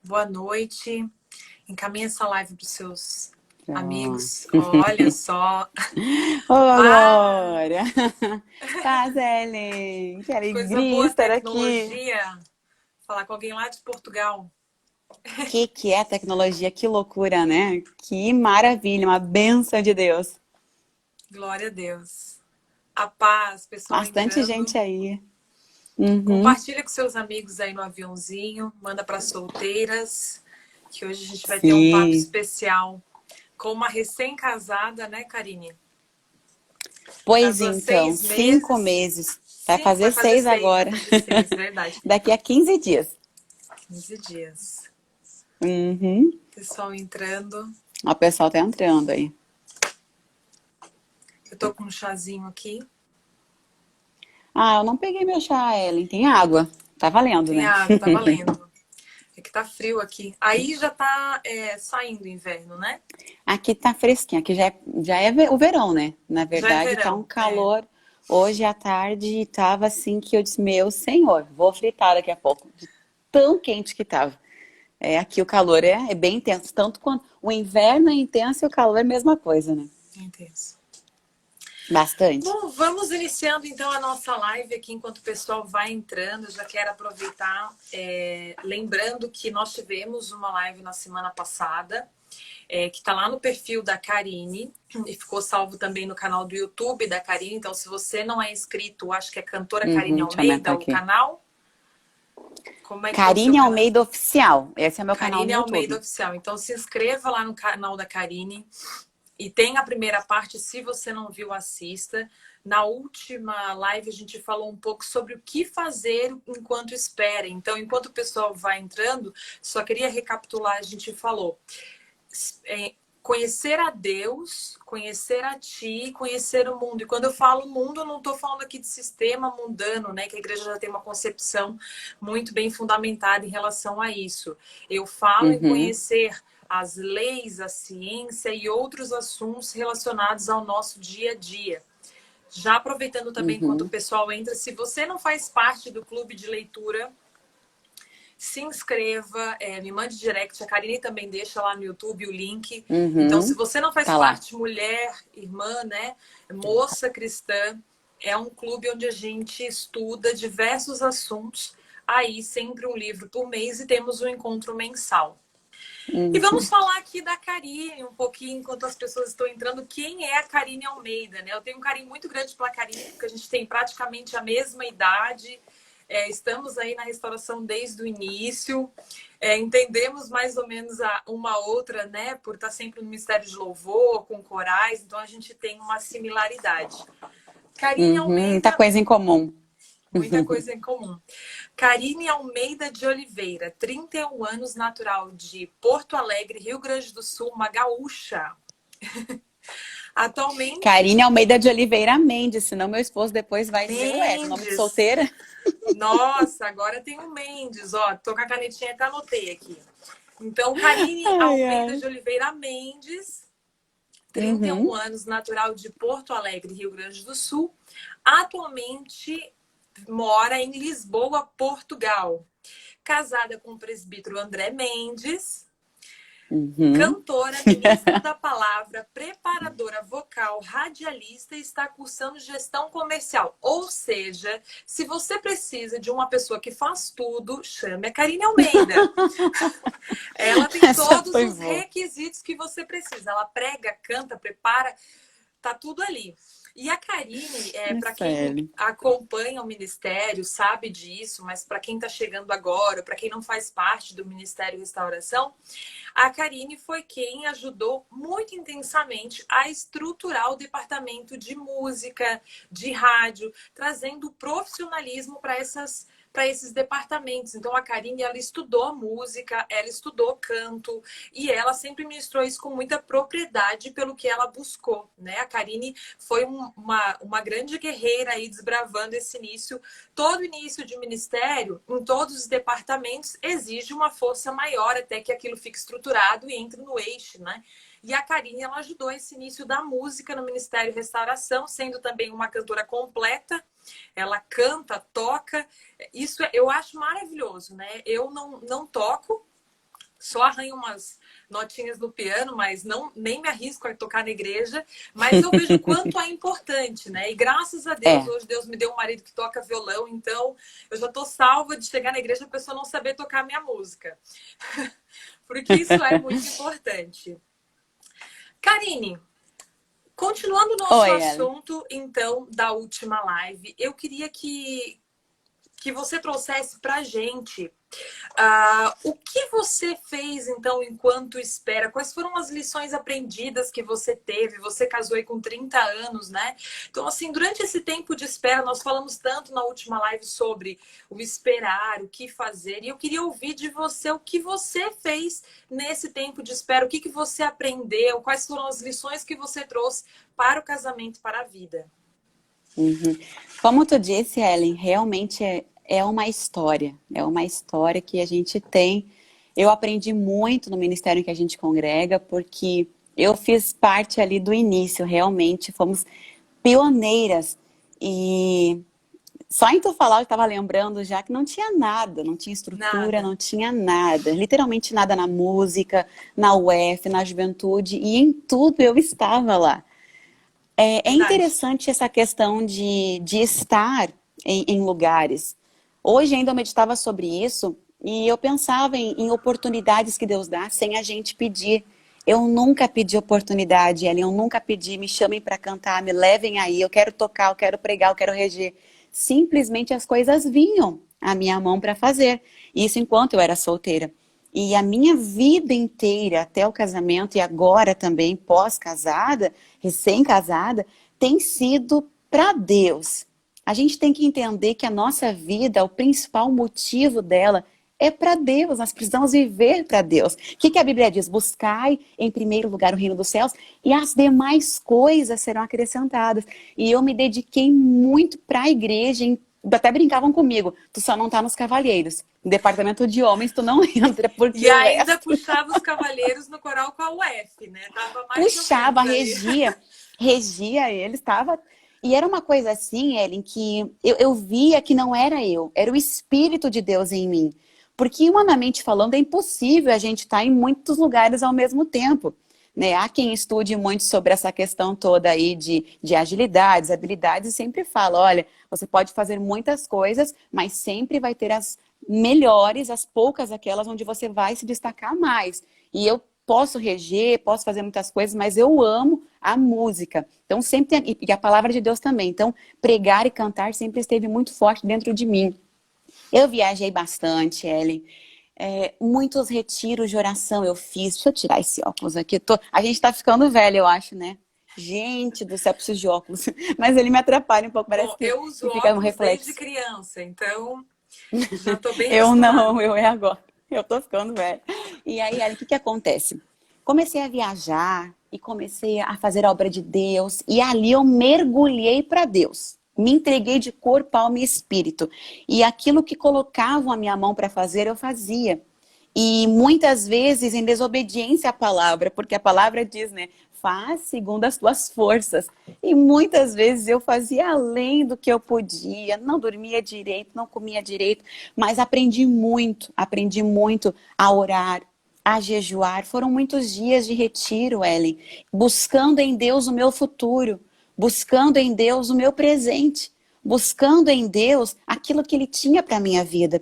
boa noite. Encaminha essa live para os seus Pronto. amigos. Olha só. Ô, Ah, Glória! Paz, Ellen! Que coisa alegria boa, estar aqui! tecnologia. Falar com alguém lá de Portugal. Que é a tecnologia? Que loucura, né? Que maravilha, uma bênção de Deus. Glória a Deus. A paz, pessoal Bastante gente entrando. aí. Uhum. Compartilha com seus amigos aí no aviãozinho. Manda para solteiras. Que hoje a gente vai ter um papo Sim. especial com uma recém-casada, né, Karine? Pois Casou há então, seis 5 meses. meses. Vai Cinco, vai fazer fazer 6 seis, vai agora. fazer seis, verdade. Daqui a 15 dias. 15 dias. Uhum. Pessoal entrando. O pessoal tá entrando aí. Eu tô com um chazinho aqui. Ah, eu não peguei meu chá, Ellen. Tem água. Tá valendo, Tem né? água, tá valendo. É que tá frio aqui. Aí já tá saindo o inverno, né? Aqui tá fresquinho, aqui já é o verão, né? Na Já é verdade, tá um verão. É, calor. Hoje à tarde tava assim que eu disse, meu senhor, vou fritar daqui a pouco, de tão quente que tava. É, aqui o calor é bem intenso, tanto quanto o inverno é intenso e o calor é a mesma coisa, né? intenso. Bastante. Bom, vamos iniciando então a nossa live aqui enquanto o pessoal vai entrando. Eu já quero aproveitar, lembrando que nós tivemos uma live na semana passada, que está lá no perfil da Karine e ficou salvo também no canal do YouTube da Karine. Então, se você não é inscrito, acho que é Cantora Karine Uhum, deixa eu Almeida, aumentar o aqui. canal. Como é que é o seu Karine canal? Almeida Oficial. Esse é o meu canal no Karine Almeida YouTube. Oficial. Então, se inscreva lá no canal da Karine. E tem a primeira parte, se você não viu, assista. Na última live a gente falou um pouco sobre o que fazer enquanto espera. Então, enquanto o pessoal vai entrando, só queria recapitular, a gente falou conhecer a Deus, conhecer a ti, conhecer o mundo. E quando eu falo mundo, eu não estou falando aqui de sistema mundano, né? Que a igreja já tem uma concepção muito bem fundamentada em relação a isso. Eu falo em Uhum, conhecer as leis, a ciência e outros assuntos relacionados ao nosso dia a dia. Já aproveitando também enquanto o uhum, pessoal entra, se você não faz parte do clube de leitura, se inscreva, me mande direct. A Karine também deixa lá no YouTube o link. Então, se uhum. você não faz Tá lá. parte, mulher, irmã, né, moça cristã, é um clube onde a gente estuda diversos assuntos. Aí, sempre um livro por mês e temos um encontro mensal. E vamos Uhum. falar aqui da Karine um pouquinho, enquanto as pessoas estão entrando. Quem é a Karine Almeida, né? Eu tenho um carinho muito grande pela Karine, porque a gente tem praticamente a mesma idade. Estamos aí na restauração desde o início. Entendemos mais ou menos uma outra, né? Por estar sempre no Ministério de Louvor, com corais. Então, a gente tem uma similaridade. Karine Uhum. Muita Almeida, coisa em comum. muita coisa em comum. Karine Almeida de Oliveira, 31 anos, natural de Porto Alegre, Rio Grande do Sul, uma gaúcha. Atualmente, Karine Almeida de Oliveira Mendes, senão meu esposo depois vai dizer, ué, com nome de Mendes. solteira? Nossa, agora tem o Mendes, ó. Tô com a canetinha até anotei aqui. Então, Karine Ai, Almeida de ai. Oliveira Mendes, 31 Uhum. anos, natural de Porto Alegre, Rio Grande do Sul. Atualmente mora em Lisboa, Portugal. Casada com o presbítero André Mendes, Uhum. cantora, ministra da palavra, preparadora vocal, radialista e está cursando gestão comercial. Ou seja, se você precisa de uma pessoa que faz tudo, chame a Karine Almeida. Ela tem Essa todos foi os boa. requisitos que você precisa. Ela prega, canta, prepara, tá tudo ali. E a Karine, para Essa quem Ellen. acompanha o ministério, sabe disso, mas para quem está chegando agora, para quem não faz parte do Ministério Restauração, a Karine foi quem ajudou muito intensamente a estruturar o departamento de música, de rádio, trazendo profissionalismo para esses departamentos. Então, a Karine, ela estudou música, ela estudou canto e ela sempre ministrou isso com muita propriedade pelo que ela buscou, né? A Karine foi uma grande guerreira aí desbravando esse início. Todo início de ministério, em todos os departamentos, exige uma força maior até que aquilo fique estruturado e entre no eixo, né? E a Karine, ela ajudou esse início da música no Ministério Restauração, sendo também uma cantora completa. Ela canta, toca. Isso eu acho maravilhoso, né? Eu não toco, Só arranho umas notinhas no piano, mas nem me arrisco a tocar na igreja. Mas eu vejo o quanto é importante, né? E graças a Deus, hoje Deus me deu um marido que toca violão, então eu já tô salva de chegar na igreja e a pessoa não saber tocar a minha música. Porque isso é muito importante. Karine, continuando o nosso assunto, então, da última live, eu queria que você trouxesse pra gente o que você fez, então, enquanto espera? Quais foram as lições aprendidas que você teve? Você casou aí com 30 anos, né? Então, assim, durante esse tempo de espera, nós falamos tanto na última live sobre o esperar, o que fazer. E eu queria ouvir de você o que você fez nesse tempo de espera. O que você aprendeu? Quais foram as lições que você trouxe para o casamento, para a vida? Como tu disse, Ellen, realmente é uma história que a gente tem. Eu aprendi muito no ministério em que a gente congrega, porque eu fiz parte ali do início, realmente, fomos pioneiras. E só em tu falar, eu estava lembrando já que não tinha nada, não tinha estrutura, não tinha nada. Literalmente nada na música, na UF, na juventude, e em tudo eu estava lá. É interessante essa questão de estar em lugares. Hoje ainda eu meditava sobre isso e eu pensava em oportunidades que Deus dá sem a gente pedir. Eu nunca pedi oportunidade, Ellen, eu nunca pedi, me chamem para cantar, me levem aí, eu quero tocar, eu quero pregar, eu quero reger. Simplesmente as coisas vinham à minha mão para fazer. Isso enquanto eu era solteira. E a minha vida inteira, até o casamento e agora também, pós-casada, recém-casada, tem sido para Deus. A gente tem que entender que a nossa vida, o principal motivo dela é para Deus. Nós precisamos viver para Deus. O que a Bíblia diz? Buscai em primeiro lugar o reino dos céus e as demais coisas serão acrescentadas. E eu me dediquei muito para a igreja, até brincavam comigo, tu só não tá nos cavalheiros. No departamento de homens, tu não entra, porque e ainda puxava os cavalheiros no coral com a UF, né? Tava mais puxava, regia eles, estava... E era uma coisa assim, Ellen, que eu via que não era eu, era o Espírito de Deus em mim. Porque, humanamente falando, é impossível a gente estar em muitos lugares ao mesmo tempo. Né? Há quem estude muito sobre essa questão toda aí de agilidades, habilidades, e sempre fala, olha, você pode fazer muitas coisas, mas sempre vai ter as melhores, as poucas, aquelas onde você vai se destacar mais. E eu posso reger, posso fazer muitas coisas, mas eu amo a música. Então, sempre tem, e a palavra de Deus também. Então, pregar e cantar sempre esteve muito forte dentro de mim. Eu viajei bastante, Ellen. Muitos retiros de oração eu fiz. Deixa eu tirar esse óculos aqui. A gente tá ficando velho, eu acho, né? Gente do céu, preciso de óculos. Mas ele me atrapalha um pouco, parece que eu uso fica um óculos reflexo. desde criança, então já tô bem Eu acostumada. não, eu é agora. Eu tô ficando velho. E aí, Ellen, o que acontece? Comecei a viajar e comecei a fazer a obra de Deus. E ali eu mergulhei para Deus. Me entreguei de corpo, alma e espírito. E aquilo que colocavam a minha mão para fazer, eu fazia. E muitas vezes em desobediência à palavra, porque a palavra diz, né? Faz segundo as tuas forças. E muitas vezes eu fazia além do que eu podia, não dormia direito, não comia direito, mas aprendi muito a orar, a jejuar. Foram muitos dias de retiro, Ellen, buscando em Deus o meu futuro, buscando em Deus o meu presente, buscando em Deus aquilo que Ele tinha para a minha vida.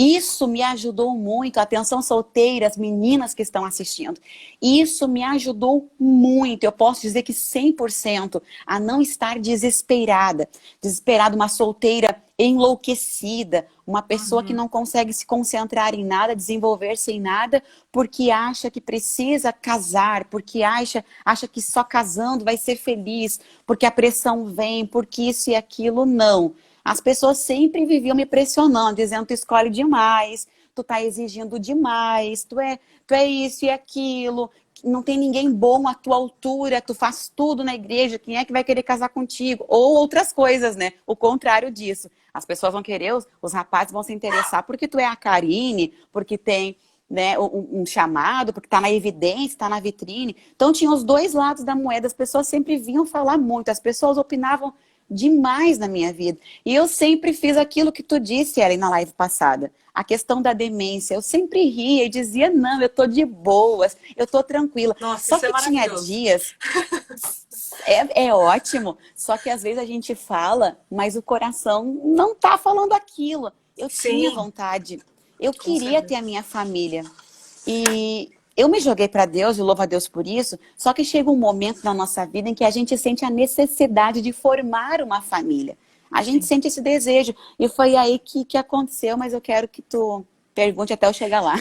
Isso me ajudou muito, atenção solteiras, meninas que estão assistindo. Isso me ajudou muito, eu posso dizer que 100%, a não estar desesperada. Desesperada, uma solteira enlouquecida, uma pessoa que não consegue se concentrar em nada, desenvolver-se em nada, porque acha que precisa casar, porque acha que só casando vai ser feliz, porque a pressão vem, porque isso e aquilo, não. As pessoas sempre viviam me pressionando, dizendo, tu escolhe demais, tu tá exigindo demais, tu é isso e aquilo, não tem ninguém bom à tua altura, tu faz tudo na igreja, quem é que vai querer casar contigo? Ou outras coisas, né? O contrário disso. As pessoas vão querer, os rapazes vão se interessar porque tu é a Karine, porque tem, né, um chamado, porque tá na evidência, tá na vitrine. Então tinha os dois lados da moeda, as pessoas sempre vinham falar muito, as pessoas opinavam demais na minha vida. E eu sempre fiz aquilo que tu disse, Ellen, na live passada. a questão da demência. Eu sempre ria e dizia, não, eu tô de boas, eu tô tranquila. Nossa, Só isso é que tinha maravilhoso. dias, é ótimo, só que às vezes a gente fala, mas o coração não tá falando aquilo. Eu tinha Sim, vontade, eu com queria ter certeza. a minha família. E eu me joguei para Deus e louvo a Deus por isso, só que chega um momento na nossa vida em que a gente sente a necessidade de formar uma família. A gente Sim. sente esse desejo. E foi aí que aconteceu, mas eu quero que tu pergunte até eu chegar lá.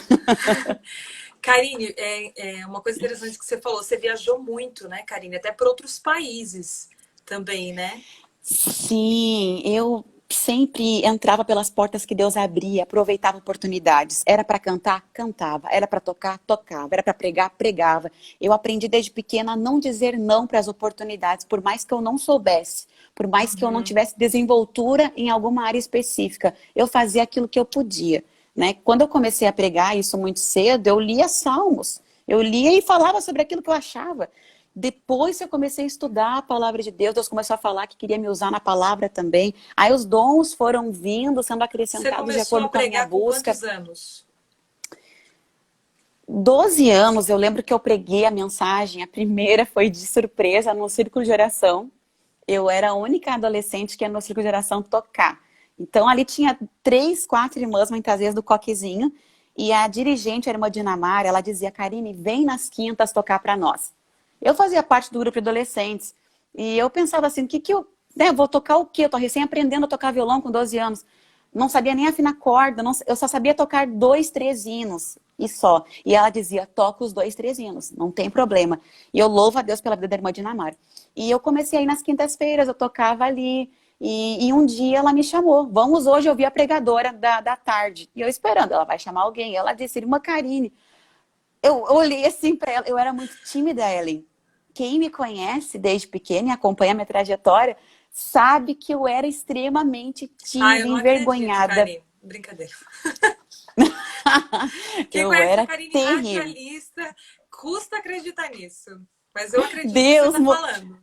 Karine, é uma coisa interessante que você falou. Você viajou muito, né, Karine? Até para outros países também, né? Sim, eu sempre entrava pelas portas que Deus abria, aproveitava oportunidades. Era para cantar, cantava. Era para tocar, tocava. Era para pregar, pregava. Eu aprendi desde pequena a não dizer não para as oportunidades, por mais que eu não soubesse, por mais que eu não Uhum. tivesse desenvoltura em alguma área específica. Eu fazia aquilo que eu podia, né? Quando eu comecei a pregar isso muito cedo, eu lia salmos. Eu lia e falava sobre aquilo que eu achava. Depois que eu comecei a estudar a palavra de Deus, Deus começou a falar que queria me usar na palavra também. Aí os dons foram vindo, sendo Você acrescentados de começou acordo a com a minha pregar com busca. quantos anos? 12 anos, eu lembro que eu preguei a mensagem. A primeira foi de surpresa no Círculo de Oração. Eu era a única adolescente que ia no Círculo de Oração tocar. Então ali tinha 3, 4 irmãs, muitas vezes do coquezinho. E a dirigente, a irmã Dinamara, ela dizia, Karine, vem nas quintas tocar para nós. Eu fazia parte do grupo de adolescentes. E eu pensava assim, que eu, né, vou tocar o quê? Eu tô recém aprendendo a tocar violão com 12 anos. Não sabia nem afinar corda, eu só sabia tocar 2, 3 hinos e só. E ela dizia, toca os 2, 3 hinos, não tem problema. E eu louvo a Deus pela vida da irmã Dinamar. E eu comecei aí nas quintas-feiras, eu tocava ali. E um dia ela me chamou, vamos hoje ouvir a pregadora da tarde. E eu esperando, ela vai chamar alguém. Ela disse, irmã Karine. Eu olhei assim para ela, eu era muito tímida, Ellen. Quem me conhece desde pequena e acompanha a minha trajetória, sabe que eu era extremamente Ah, tímida, eu não acredito, envergonhada. Karine. Brincadeira. Quem Eu conhece a era Karine terrível. radialista, custa acreditar nisso. Mas eu acredito no que você Deus, está falando.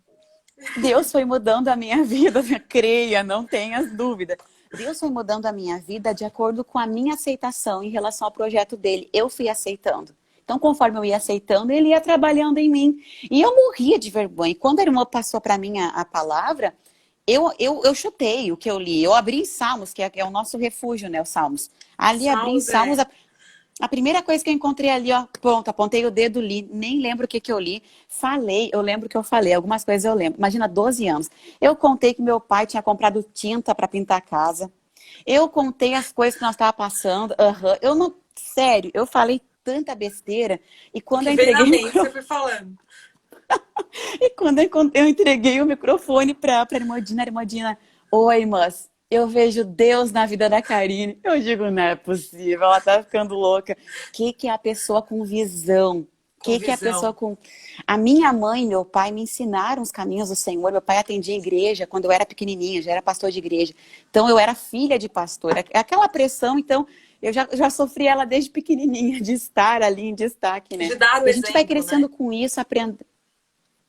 Deus foi mudando a minha vida, creia, não tenhas dúvida. Deus foi mudando a minha vida de acordo com a minha aceitação em relação ao projeto dele. Eu fui aceitando. Então, conforme eu ia aceitando, ele ia trabalhando em mim. E eu morria de vergonha. E quando a irmã passou para mim a palavra, eu chutei o que eu li. Eu abri em Salmos, que é o nosso refúgio, né? Os Salmos. Ali abri em Salmos Salmos. é. A primeira coisa que eu encontrei ali, ó, pronto, apontei o dedo, li, nem lembro o que eu li. Falei, eu lembro que eu falei, algumas coisas eu lembro. Imagina, 12 anos. Eu contei que meu pai tinha comprado tinta para pintar a casa. Eu contei as coisas que nós estávamos passando. Eu não, sério, eu falei tanta besteira. E O quando que eu veio na entreguei o mente, você microfone, foi falando. e quando eu entreguei o microfone para a irmã Dina, oi, irmãs. Eu vejo Deus na vida da Karine. Eu digo, não é possível, ela tá ficando louca. Que é a pessoa com visão? Com Que é a pessoa visão. com... A minha mãe e meu pai me ensinaram os caminhos do Senhor. Meu pai atendia igreja quando eu era pequenininha, já era pastor de igreja. Então eu era filha de pastor. Aquela pressão, então, eu já sofri ela desde pequenininha, de estar ali em destaque, né? De dar o E a gente vai exemplo, crescendo né? com isso, aprendendo.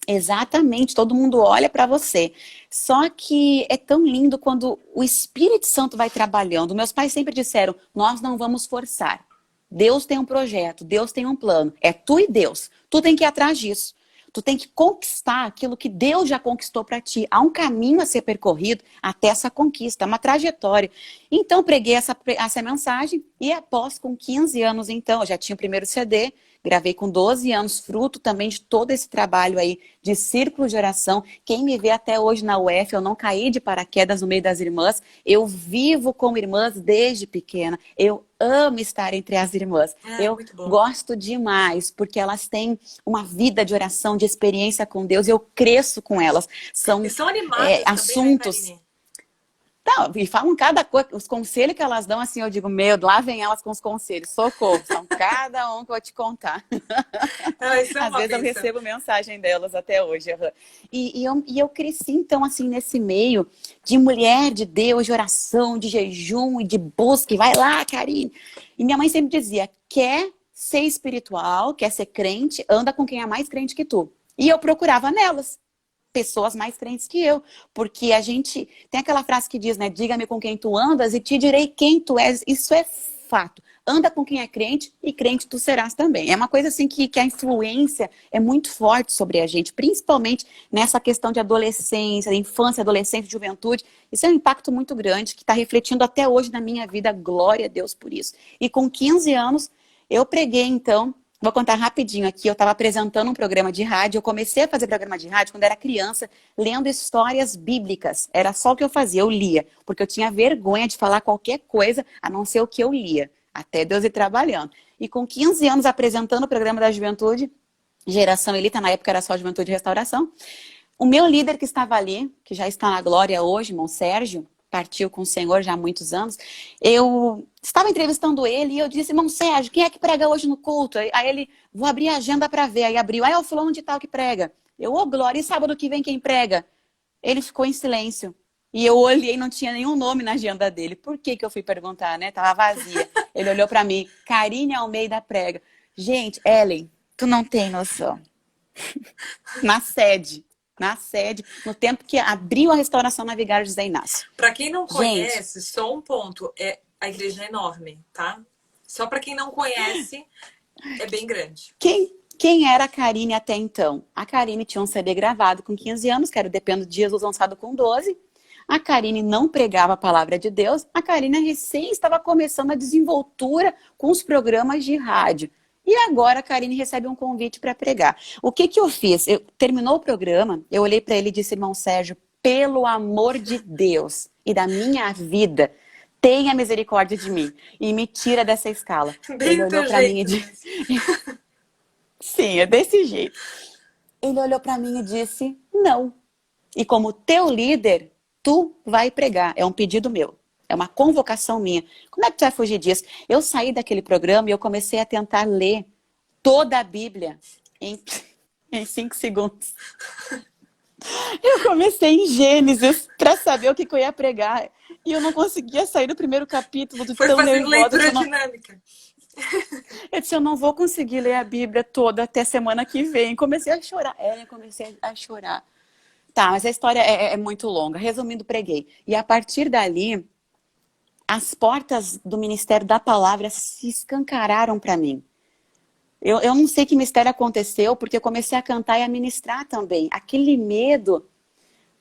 Exatamente, todo mundo olha para você. Só que é tão lindo quando o Espírito Santo vai trabalhando. Meus pais sempre disseram: nós não vamos forçar. Deus tem um projeto, Deus tem um plano. É tu e Deus. Tu tem que ir atrás disso. Tu tem que conquistar aquilo que Deus já conquistou para ti. Há um caminho a ser percorrido até essa conquista, uma trajetória. Então, preguei essa mensagem e após, com 15 anos, então, eu já tinha o primeiro CD, gravei com 12 anos, fruto também de todo esse trabalho aí de círculo de oração. Quem me vê até hoje na UF, eu não caí de paraquedas no meio das irmãs. Eu vivo com irmãs desde pequena. Eu amo estar entre as irmãs. É, Eu muito bom. gosto demais, porque elas têm uma vida de oração, de experiência com Deus. Eu cresço com elas. E São são animadas também, né, assuntos. Karine? Não, e falam cada coisa, os conselhos que elas dão, assim, eu digo, meu, lá vem elas com os conselhos, socorro, são cada um que eu vou te contar. Ah, isso é Às uma vezes eu bênção. recebo mensagem delas até hoje. E eu cresci, então, assim, nesse meio de mulher de Deus, de oração, de jejum e de busca. E vai lá, Karine. E minha mãe sempre dizia, quer ser espiritual, quer ser crente, anda com quem é mais crente que tu. E eu procurava nelas pessoas mais crentes que eu. Porque a gente tem aquela frase que diz, né? Diga-me com quem tu andas e te direi quem tu és. Isso é fato. Anda com quem é crente e crente tu serás também. É uma coisa assim que a influência é muito forte sobre a gente, principalmente nessa questão de adolescência, infância, adolescência, juventude. Isso é um impacto muito grande que está refletindo até hoje na minha vida. Glória a Deus por isso. E com 15 anos, eu preguei então. Vou contar rapidinho aqui, eu estava apresentando um programa de rádio, eu comecei a fazer programa de rádio quando era criança, lendo histórias bíblicas. Era só o que eu fazia, eu lia, porque eu tinha vergonha de falar qualquer coisa, a não ser o que eu lia, até Deus ir trabalhando. E com 15 anos apresentando o programa da juventude, Geração Elita, na época era só Juventude e Restauração, o meu líder que estava ali, que já está na glória hoje, irmão Sérgio, partiu com o Senhor já há muitos anos, eu estava entrevistando ele e eu disse, irmão Sérgio, quem é que prega hoje no culto? Aí ele, vou abrir a agenda para ver. Aí abriu, é o fulano de tal que prega. Eu, ô glória, e sábado que vem quem prega? Ele ficou em silêncio. E eu olhei, não tinha nenhum nome na agenda dele. Por que que eu fui perguntar, né? Tava vazia. Ele olhou para mim, Karine Almeida prega. Gente, Ellen, tu não tem noção. Na sede, no tempo que abriu a restauração na Vigário José Inácio. Para quem não Gente, conhece, só um ponto, a igreja é enorme, tá? Só para quem não conhece, é bem grande. Quem era a Karine até então? A Karine tinha um CD gravado com 15 anos, que era o Dependo de Jesus, lançado com 12. A Karine não pregava a palavra de Deus. A Karine recém estava começando a desenvoltura com os programas de rádio. E agora a Karine recebe um convite para pregar. O que eu fiz? Terminou o programa, eu olhei para ele e disse, irmão Sérgio, pelo amor de Deus e da minha vida, tenha misericórdia de mim e me tira dessa escala. Bem Ele olhou para mim e disse... Sim, é desse jeito. Ele olhou para mim e disse, não. E como teu líder, tu vai pregar. É um pedido meu. É uma convocação minha. Como é que tu vai fugir disso? Eu saí daquele programa e eu comecei a tentar ler toda a Bíblia em 5 segundos. Eu comecei em Gênesis para saber o que eu ia pregar. E eu não conseguia sair do primeiro capítulo do Foi tão fazendo nervosa. leitura dinâmica. Eu disse, eu não vou conseguir ler a Bíblia toda até semana que vem. Comecei a chorar. Comecei a chorar. Tá, mas a história é muito longa. Resumindo, preguei. E a partir dali, as portas do Ministério da Palavra se escancararam para mim. Eu não sei que mistério aconteceu, porque eu comecei a cantar e a ministrar também. Aquele medo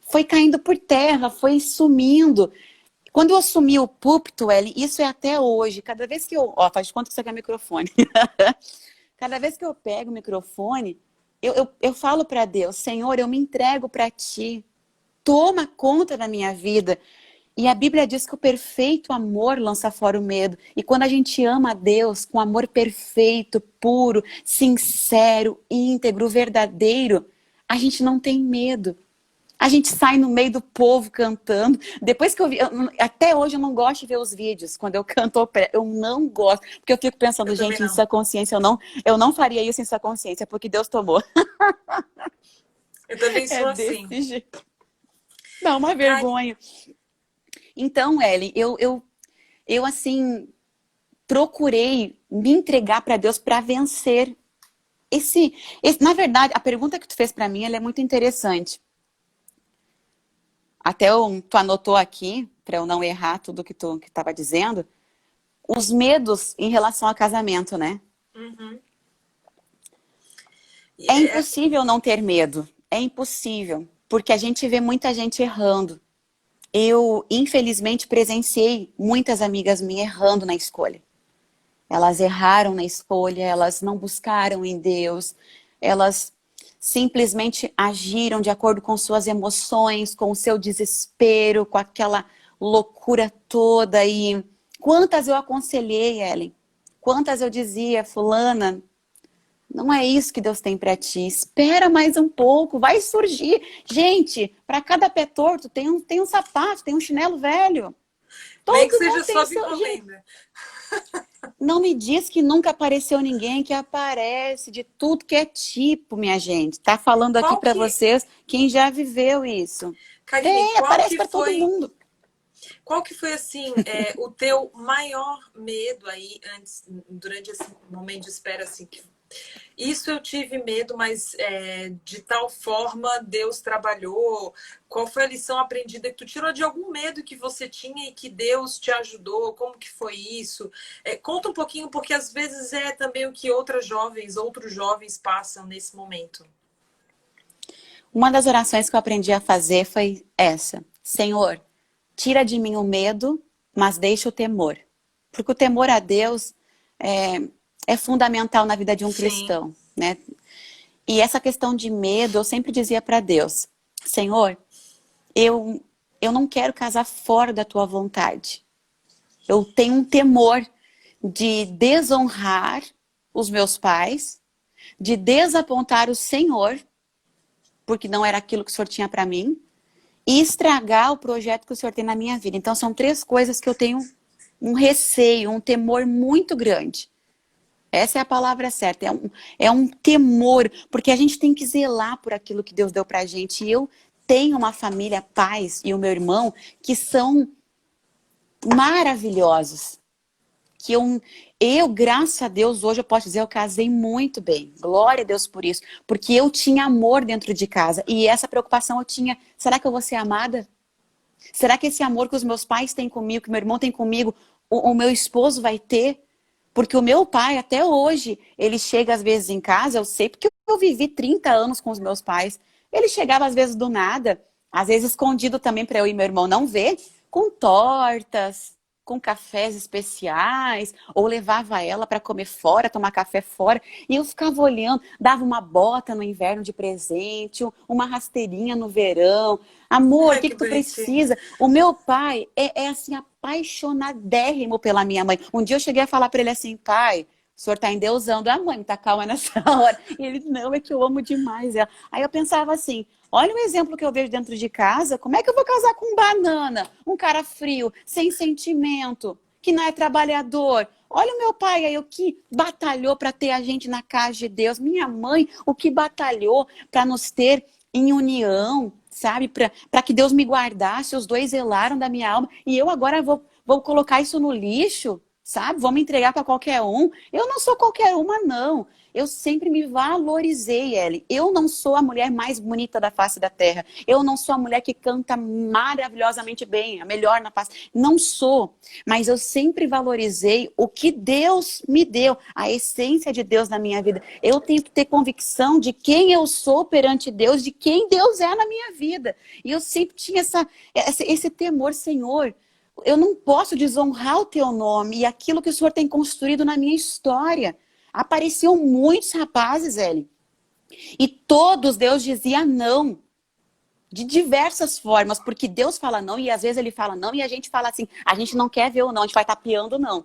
foi caindo por terra, foi sumindo. Quando eu assumi o púlpito, Ellen, isso é até hoje. Cada vez que eu... Ó, faz de conta que isso aqui é microfone. Cada vez que eu pego o microfone, eu falo para Deus, Senhor, eu me entrego para Ti. Toma conta da minha vida. E a Bíblia diz que o perfeito amor lança fora o medo. E quando a gente ama a Deus com amor perfeito, puro, sincero, íntegro, verdadeiro, a gente não tem medo. A gente sai no meio do povo cantando. Depois que até hoje eu não gosto de ver os vídeos quando eu canto ópera. Eu não gosto. Porque eu fico pensando, Eu gente, também em não. sua consciência, eu não faria isso em sua consciência, porque Deus tomou. Eu também sou É assim. desse jeito. Dá uma vergonha. Então, Ellen, eu assim, procurei me entregar para Deus para vencer na verdade, a pergunta que tu fez para mim, ela é muito interessante. Até tu anotou aqui, para eu não errar tudo que tu estava dizendo, os medos em relação a casamento, né? Uhum. É impossível não ter medo. É impossível. Porque a gente vê muita gente errando. Eu, infelizmente, presenciei muitas amigas minhas errando na escolha. Elas erraram na escolha, elas não buscaram em Deus, elas simplesmente agiram de acordo com suas emoções, com o seu desespero, com aquela loucura toda. E quantas eu aconselhei, Ellen? Quantas eu dizia, fulana, não é isso que Deus tem para ti. Espera mais um pouco, vai surgir. Gente, para cada pé torto tem um sapato, tem um chinelo velho. Nem que Todo seja mundo tem sob encomenda. Não me diz que nunca apareceu ninguém, que aparece de tudo que é tipo, minha gente. Tá falando aqui Qual para que... vocês quem já viveu isso. Karine, qual Aparece que para todo foi... mundo. Qual que foi, assim, o teu maior medo aí, antes, durante esse momento de espera, assim, que isso eu tive medo, mas de tal forma Deus trabalhou. Qual foi a lição aprendida que tu tirou de algum medo que você tinha e que Deus te ajudou? Como que foi isso? Conta um pouquinho, porque às vezes é também o que outros jovens passam nesse momento. Uma das orações que eu aprendi a fazer foi essa: Senhor, tira de mim o medo, mas deixa o temor. Porque o temor a Deus é fundamental na vida de um Sim. cristão, né? E essa questão de medo, eu sempre dizia para Deus: Senhor, eu, eu não quero casar fora da tua vontade. Eu tenho um temor de desonrar os meus pais, de desapontar o Senhor, porque não era aquilo que o Senhor tinha para mim, e estragar o projeto que o Senhor tem na minha vida. Então são três coisas que eu tenho um receio, um temor muito grande. Essa é a palavra certa, é um temor, porque a gente tem que zelar por aquilo que Deus deu pra gente. E eu tenho uma família, pais e o meu irmão, que são maravilhosos. Que graças a Deus, hoje eu posso dizer, eu casei muito bem. Glória a Deus por isso. Porque eu tinha amor dentro de casa. E essa preocupação eu tinha, será que eu vou ser amada? Será que esse amor que os meus pais têm comigo, que meu irmão tem comigo, o meu esposo vai ter? Porque o meu pai, até hoje, ele chega às vezes em casa, eu sei porque eu vivi 30 anos com os meus pais. Ele chegava às vezes do nada, às vezes escondido também para eu e meu irmão não ver, com tortas, com cafés especiais, ou levava ela para comer fora, tomar café fora, e eu ficava olhando, dava uma bota no inverno de presente, uma rasteirinha no verão. Amor, o Ai, que que que tu bonitinho. precisa? O meu pai é assim, apaixonadérrimo pela minha mãe. Um dia eu cheguei a falar para ele assim: pai, o senhor tá endeusando a mãe, tá calma nessa hora. E ele: não, é que eu amo demais ela. Aí eu pensava assim: olha o exemplo que eu vejo dentro de casa, como é que eu vou casar com um banana? Um cara frio, sem sentimento, que não é trabalhador. Olha o meu pai aí, o que batalhou para ter a gente na casa de Deus. Minha mãe, o que batalhou para nos ter em união, sabe? Para que Deus me guardasse. Os dois zelaram da minha alma. E eu agora vou colocar isso no lixo, sabe? Vou me entregar para qualquer um. Eu não sou qualquer uma, não. Eu sempre me valorizei, Ellie. Eu não sou a mulher mais bonita da face da terra. Eu não sou a mulher que canta maravilhosamente bem, a melhor na face. Não sou. Mas eu sempre valorizei o que Deus me deu, a essência de Deus na minha vida. Eu tenho que ter convicção de quem eu sou perante Deus, de quem Deus é na minha vida. E eu sempre tinha esse temor: Senhor, eu não posso desonrar o teu nome e aquilo que o Senhor tem construído na minha história. Apareciam muitos rapazes, Eli. E todos Deus dizia não. De diversas formas, porque Deus fala não e às vezes ele fala não e a gente fala assim: a gente não quer ver o não, a gente vai tapeando não.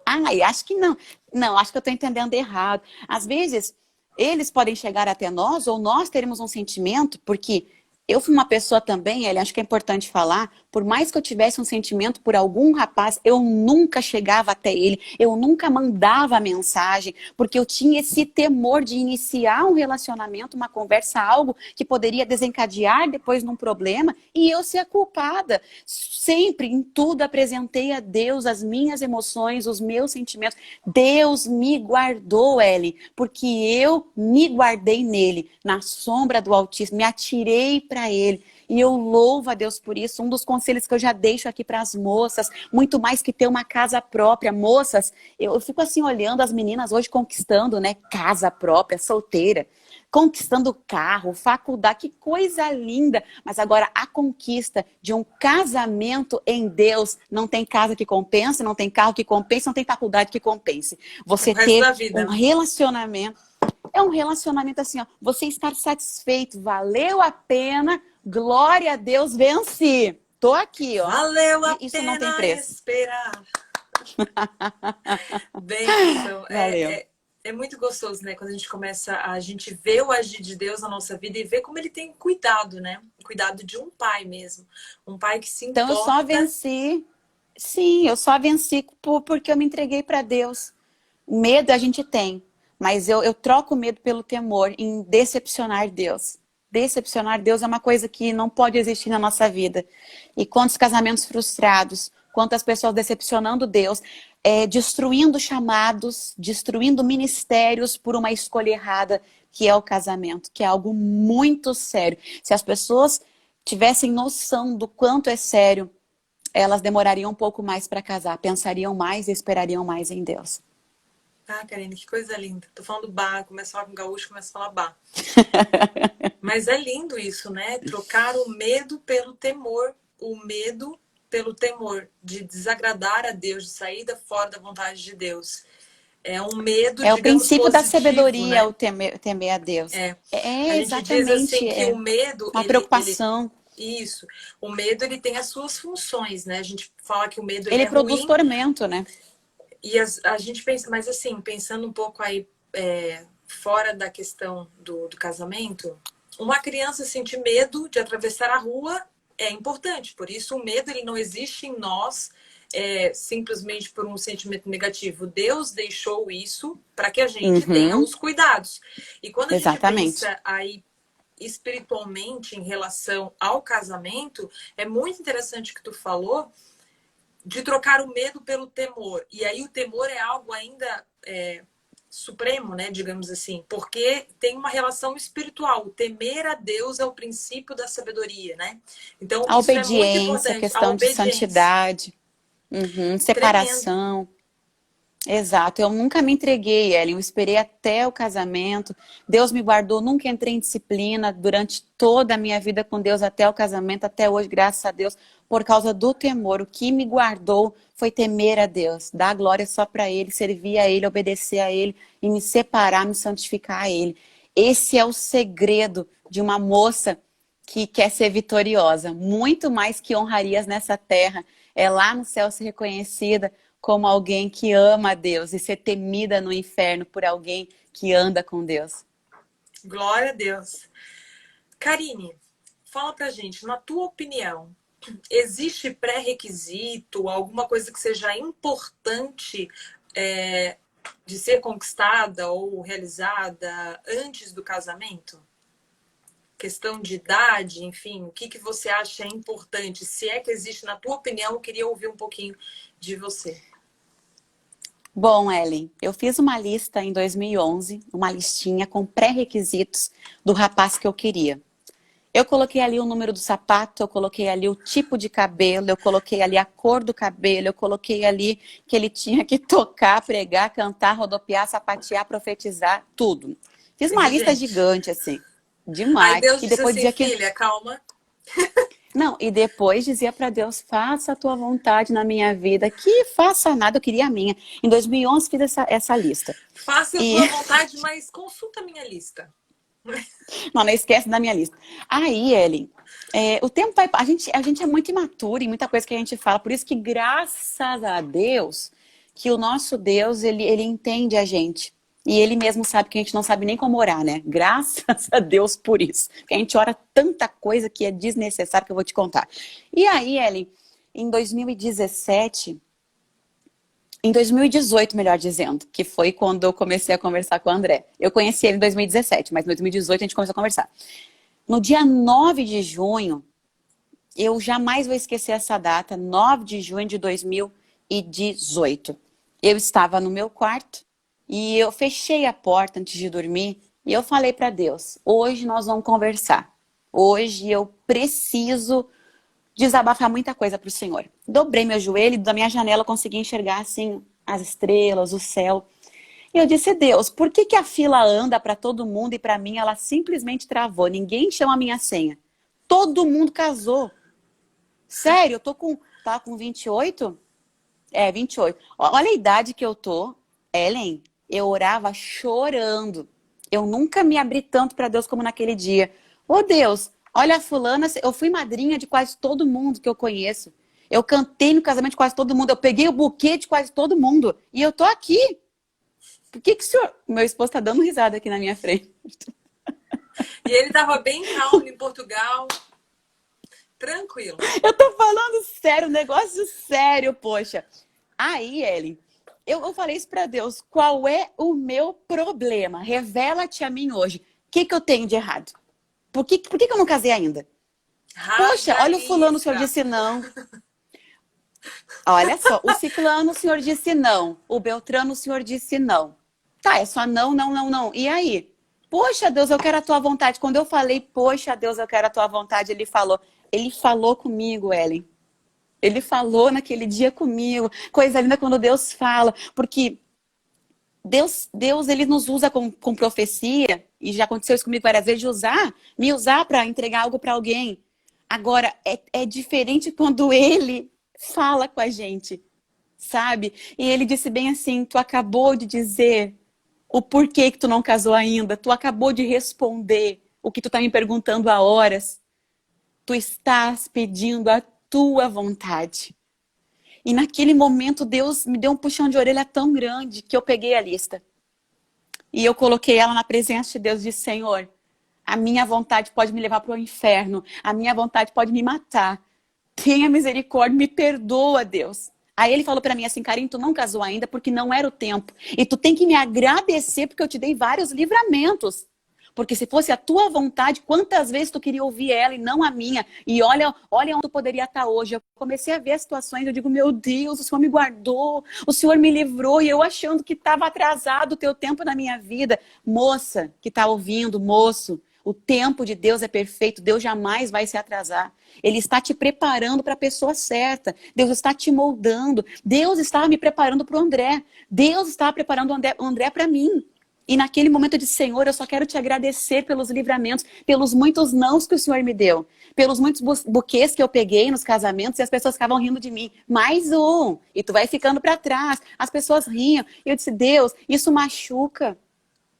Ai, acho que não. Não, acho que eu estou entendendo errado. Às vezes, eles podem chegar até nós ou nós teremos um sentimento, porque eu fui uma pessoa também, ele acho que é importante falar, por mais que eu tivesse um sentimento por algum rapaz, eu nunca chegava até ele, eu nunca mandava mensagem, porque eu tinha esse temor de iniciar um relacionamento, uma conversa, algo que poderia desencadear depois num problema e eu ser a culpada. Sempre, em tudo, apresentei a Deus as minhas emoções, os meus sentimentos. Deus me guardou, Ellie, porque eu me guardei nele, na sombra do Altíssimo, me atirei para ele. E eu louvo a Deus por isso. Um dos conselhos que eu já deixo aqui para as moças, muito mais que ter uma casa própria. Moças, eu fico assim olhando as meninas hoje conquistando, né? Casa própria, solteira, conquistando carro, faculdade, que coisa linda. Mas agora a conquista de um casamento em Deus, não tem casa que compense, não tem carro que compense, não tem faculdade que compense. O Você resto ter da um vida. relacionamento, é um relacionamento assim, ó, você estar satisfeito, valeu a pena, glória a Deus, venci. Tô aqui, ó. Valeu a Isso não tem pena preço. esperar. Bênção. Valeu. É muito gostoso, né? Quando a gente vê o agir de Deus na nossa vida e vê como ele tem cuidado, né? Cuidado de um pai mesmo. Um pai que se Então eu só importa. venci, sim, eu só venci porque eu me entreguei para Deus. Medo a gente tem, mas eu troco o medo pelo temor em decepcionar Deus. decepcionar Deus é uma coisa que não pode existir na nossa vida. E quantos casamentos frustrados, quantas pessoas decepcionando Deus, destruindo chamados, destruindo ministérios por uma escolha errada, que é o casamento, que é algo muito sério. Se as pessoas tivessem noção do quanto é sério, elas demorariam um pouco mais para casar, pensariam mais e esperariam mais em Deus. Ah, Karine, que coisa linda. Tô falando bar, começa a falar com gaúcho, começa a falar bar. Mas é lindo isso, né? Trocar o medo pelo temor, o medo pelo temor de desagradar a Deus, de sair fora da vontade de Deus. É um medo, É o digamos, princípio da positivo, sabedoria, né? o temer a Deus. A É gente diz exatamente, assim que o medo, uma preocupação. isso, o medo ele tem as suas funções, né? A gente fala que o medo ele Ele é produz ruim tormento, né? e a gente pensa, mas assim, pensando um pouco aí fora da questão do casamento, uma criança sentir medo de atravessar a rua é importante. Por isso, o medo ele não existe em nós simplesmente por um sentimento negativo. Deus deixou isso para que a gente tenha os cuidados. E quando a gente Exatamente. pensa aí espiritualmente em relação ao casamento, é muito interessante que tu falou de trocar o medo pelo temor. E aí o temor é algo ainda supremo, né, digamos assim, porque tem uma relação espiritual. O temer a Deus é o princípio da sabedoria, né? Então, A isso é muito obediência, a importante. A questão de obediência. santidade, Tremendo. separação. Exato, eu nunca me entreguei, Ellen, eu esperei até o casamento, Deus me guardou, nunca entrei em disciplina durante toda a minha vida com Deus até o casamento, até hoje, graças a Deus, por causa do temor. O que me guardou foi temer a Deus, dar glória só para Ele, servir a Ele, obedecer a Ele e me separar, me santificar a Ele. Esse é o segredo de uma moça que quer ser vitoriosa, muito mais que honrarias nessa terra, é lá no céu ser reconhecida como alguém que ama a Deus e ser temida no inferno por alguém que anda com Deus. Glória a Deus. Karine, fala pra gente, na tua opinião, existe pré-requisito, alguma coisa que seja importante de ser conquistada ou realizada antes do casamento? Questão de idade, enfim, o que você acha importante? Se é que existe, na tua opinião, eu queria ouvir um pouquinho de você. Bom, Ellen, eu fiz uma lista em 2011, uma listinha com pré-requisitos do rapaz que eu queria. Eu coloquei ali o número do sapato, eu coloquei ali o tipo de cabelo, eu coloquei ali a cor do cabelo, eu coloquei ali que ele tinha que tocar, pregar, cantar, rodopiar, sapatear, profetizar, tudo. Fiz uma lista Exigente. gigante, assim, Aí demais. Deus E disse depois assim, dizia que... filha, calma. Não, e depois dizia para Deus, faça a tua vontade na minha vida, que faça nada, eu queria a minha. Em 2011 fiz essa lista. Faça a E tua vontade, mas consulta a minha lista. não esquece da minha lista. Aí, Ellen, o tempo vai... A gente é muito imatura em muita coisa que a gente fala, por isso que graças a Deus, que o nosso Deus, ele entende a gente. E ele mesmo sabe que a gente não sabe nem como orar, né? Graças a Deus por isso. Porque a gente ora tanta coisa que é desnecessária que eu vou te contar. E aí, Ellen, em 2017... Em 2018, melhor dizendo, que foi quando eu comecei a conversar com o André. Eu conheci ele em 2017, mas em 2018 a gente começou a conversar. No dia 9 de junho, eu jamais vou esquecer essa data, 9 de junho de 2018. Eu estava no meu quarto e eu fechei a porta antes de dormir e eu falei para Deus, hoje nós vamos conversar. Hoje eu preciso desabafar muita coisa para o Senhor. Dobrei meu joelho e da minha janela eu consegui enxergar assim as estrelas, o céu. E eu disse, Deus, por que a fila anda para todo mundo e para mim ela simplesmente travou? Ninguém chama a minha senha. Todo mundo casou. Sério, eu tava com 28? 28. Olha a idade que eu tô. Ellen, eu orava chorando. Eu nunca me abri tanto para Deus como naquele dia. Ô Deus, olha a fulana, eu fui madrinha de quase todo mundo que eu conheço. Eu cantei no casamento de quase todo mundo. Eu peguei o buquê de quase todo mundo. E eu tô aqui. Por que o senhor... Meu esposo tá dando risada aqui na minha frente. E ele tava bem calmo em Portugal. Tranquilo. Eu tô falando sério, um negócio sério, poxa. Aí, Ellen, eu falei isso pra Deus. Qual é o meu problema? Revela-te a mim hoje. O que eu tenho de errado? Por que que eu não casei ainda? Poxa, Rasga a olha o fulano, o senhor lista. disse não. Olha só, o ciclano, o senhor disse não. O beltrano, o senhor disse não. Tá, é só não, não, não, não. E aí? Poxa, Deus, eu quero a tua vontade. Quando eu falei, poxa, Deus, eu quero a tua vontade, ele falou. Ele falou comigo, Ellen. Ele falou naquele dia comigo. Coisa linda quando Deus fala. Porque Deus ele nos usa com profecia. E já aconteceu isso comigo várias vezes, de me usar para entregar algo para alguém. Agora, é diferente quando ele fala com a gente, sabe? E ele disse bem assim, tu acabou de dizer o porquê que tu não casou ainda, tu acabou de responder o que tu tá me perguntando há horas, tu estás pedindo a tua vontade. E naquele momento Deus me deu um puxão de orelha tão grande que eu peguei a lista. E eu coloquei ela na presença de Deus e disse, Senhor, a minha vontade pode me levar para o inferno, a minha vontade pode me matar. Tenha misericórdia, me perdoa, Deus. Aí ele falou para mim assim, Karine, tu não casou ainda porque não era o tempo. E tu tem que me agradecer porque eu te dei vários livramentos. Porque se fosse a tua vontade, quantas vezes tu queria ouvir ela e não a minha? E olha onde tu poderia estar hoje. Eu comecei a ver situações, eu digo, meu Deus, o Senhor me guardou, o Senhor me livrou, e eu achando que estava atrasado o teu tempo na minha vida. Moça que está ouvindo, moço, o tempo de Deus é perfeito, Deus jamais vai se atrasar. Ele está te preparando para a pessoa certa. Deus está te moldando. Deus estava me preparando para o André. Deus estava preparando o André para mim. E naquele momento eu disse, Senhor, eu só quero te agradecer pelos livramentos, pelos muitos nãos que o Senhor me deu, pelos muitos buquês que eu peguei nos casamentos e as pessoas ficavam rindo de mim. Mais um. E tu vai ficando para trás. As pessoas riam. E eu disse, Deus, isso machuca.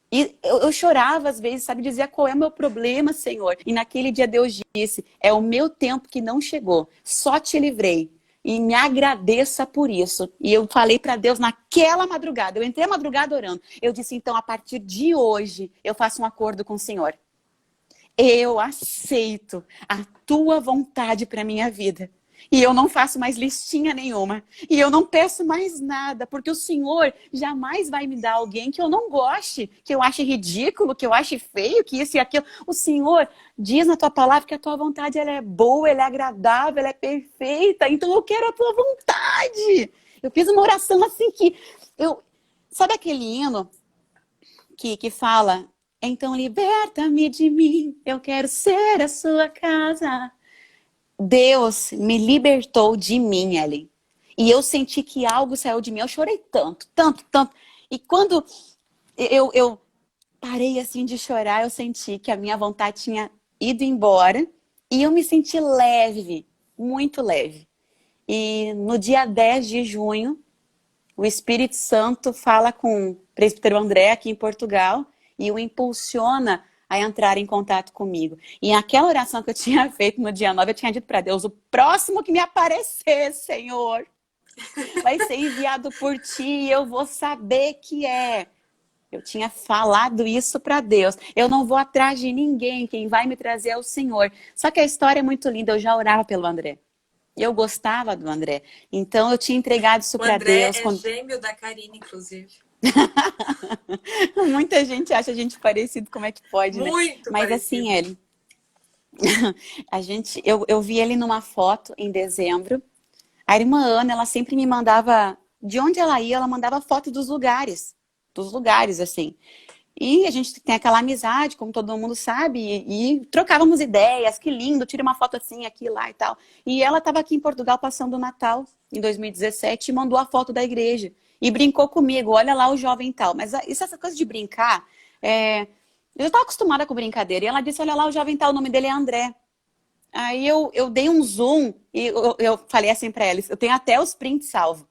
E eu chorava às vezes, sabe, dizia qual é o meu problema, Senhor. E naquele dia Deus disse, é o meu tempo que não chegou, só te livrei. E me agradeça por isso. E eu falei para Deus naquela madrugada, eu entrei a madrugada orando. Eu disse, então, a partir de hoje, eu faço um acordo com o Senhor. Eu aceito a tua vontade para minha vida. E eu não faço mais listinha nenhuma. E eu não peço mais nada, porque o Senhor jamais vai me dar alguém que eu não goste, que eu ache ridículo, que eu ache feio, que isso e aquilo. O Senhor diz na tua palavra que a tua vontade ela é boa, ela é agradável, ela é perfeita. Então eu quero a tua vontade. Eu fiz uma oração assim que... Sabe aquele hino que fala... Então liberta-me de mim, eu quero ser a sua casa. Deus me libertou de mim, Ellen. E eu senti que algo saiu de mim. Eu chorei tanto, tanto, tanto. E quando eu parei assim de chorar, eu senti que a minha vontade tinha ido embora. E eu me senti leve, muito leve. E no dia 10 de junho, o Espírito Santo fala com o presbítero André aqui em Portugal e o impulsiona a entrar em contato comigo. E aquela oração que eu tinha feito no dia 9, eu tinha dito para Deus, o próximo que me aparecer, Senhor, vai ser enviado por ti e eu vou saber que é. Eu tinha falado isso para Deus. Eu não vou atrás de ninguém, quem vai me trazer é o Senhor. Só que a história é muito linda, eu já orava pelo André. Eu gostava do André. Então eu tinha entregado isso para Deus. O André é gêmeo da Karine, inclusive. Muita gente acha a gente parecido, como é que pode, né? Muito Mas parecido. assim, ele... eu vi ele numa foto em dezembro. A irmã Ana, ela sempre me mandava... De onde ela ia, ela mandava foto dos lugares. Dos lugares, assim. E a gente tem aquela amizade, como todo mundo sabe, e trocávamos ideias, que lindo, tira uma foto assim, aqui, lá e tal. E ela estava aqui em Portugal passando o Natal, em 2017, e mandou a foto da igreja. E brincou comigo, olha lá o jovem tal. Mas essa coisa de brincar, eu estava acostumada com brincadeira. E ela disse, olha lá o jovem tal, o nome dele é André. Aí eu dei um zoom e eu falei assim para eles, eu tenho até os prints salvos.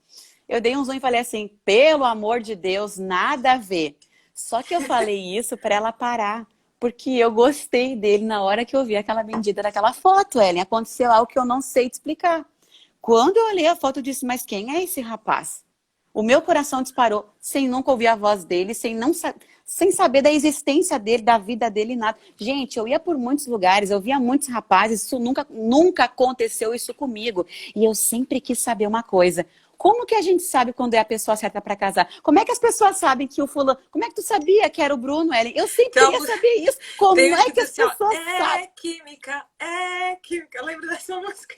Eu dei um zoom e falei assim, pelo amor de Deus, nada a ver. Só que eu falei isso para ela parar, porque eu gostei dele na hora que eu vi aquela bendita daquela foto, Ellen. Aconteceu algo que eu não sei te explicar. Quando eu olhei a foto, eu disse, mas quem é esse rapaz? O meu coração disparou, sem nunca ouvir a voz dele, sem saber da existência dele, da vida dele, nada. Gente, eu ia por muitos lugares, eu via muitos rapazes, isso nunca aconteceu isso comigo. E eu sempre quis saber uma coisa, Como que a gente sabe quando é a pessoa certa para casar? Como é que as pessoas sabem que o fulano... Como é que tu sabia que era o Bruno, Ellen? Eu sempre Então, queria saber isso. tem Como uns é que que dizem as assim, ó, pessoas sabem? é química, é química. Lembra dessa música?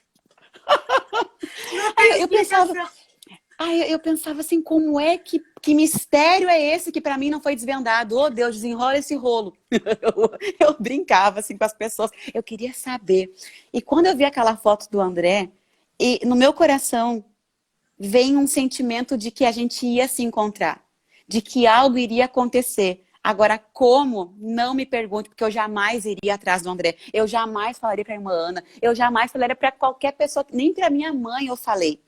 Não Aí tem eu pensava, explicação. eu pensava assim, como é que mistério é esse que para mim não foi desvendado? Oh, Deus, desenrola esse rolo. Eu brincava assim com as pessoas. Eu queria saber. E quando eu vi aquela foto do André, e no meu coração vem um sentimento de que a gente ia se encontrar, de que algo iria acontecer. Agora, como? Não me pergunte, porque eu jamais iria atrás do André. Eu jamais falaria para a irmã Ana. Eu jamais falaria para qualquer pessoa, nem para minha mãe eu falei.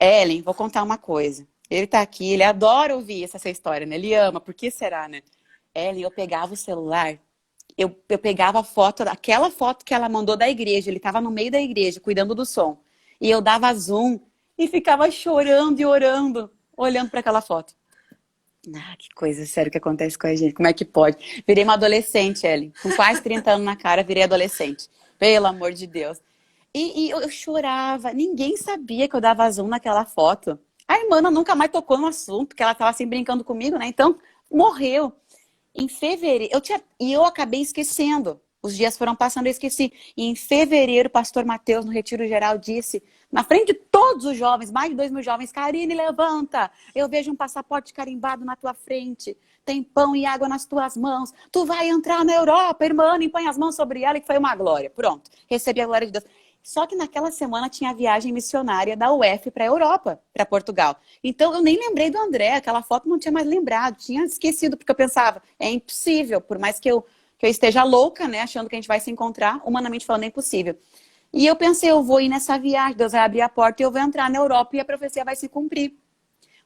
Ellen, vou contar uma coisa. Ele tá aqui, ele adora ouvir essa história, né? Ele ama, por que será, né? Ellen, eu pegava o celular, eu pegava a foto, aquela foto que ela mandou da igreja, ele tava no meio da igreja, cuidando do som. E eu dava zoom e ficava chorando e orando, olhando para aquela foto. Ah, que coisa séria que acontece com a gente. Como é que pode? Virei uma adolescente, Ellen. Com quase 30 anos na cara, virei adolescente. Pelo amor de Deus. E eu chorava. Ninguém sabia que eu dava zoom naquela foto. A irmã nunca mais tocou no assunto, porque ela estava assim brincando comigo, né? Então, morreu. Em fevereiro, e eu acabei esquecendo. Os dias foram passando, eu esqueci. E em fevereiro, o pastor Mateus, no Retiro Geral, disse, na frente de todos os jovens, mais de 2.000 jovens, Karine, levanta. Eu vejo um passaporte carimbado na tua frente. Tem pão e água nas tuas mãos. Tu vai entrar na Europa, irmã Ana, e põe as mãos sobre ela, que foi uma glória. Pronto, recebi a glória de Deus. Só que naquela semana tinha a viagem missionária da UF para a Europa, para Portugal. Então eu nem lembrei do André, aquela foto não tinha mais lembrado, tinha esquecido, porque eu pensava, é impossível, por mais que eu esteja louca, né, achando que a gente vai se encontrar, humanamente falando, é impossível. E eu pensei, eu vou ir nessa viagem, Deus vai abrir a porta e eu vou entrar na Europa e a profecia vai se cumprir.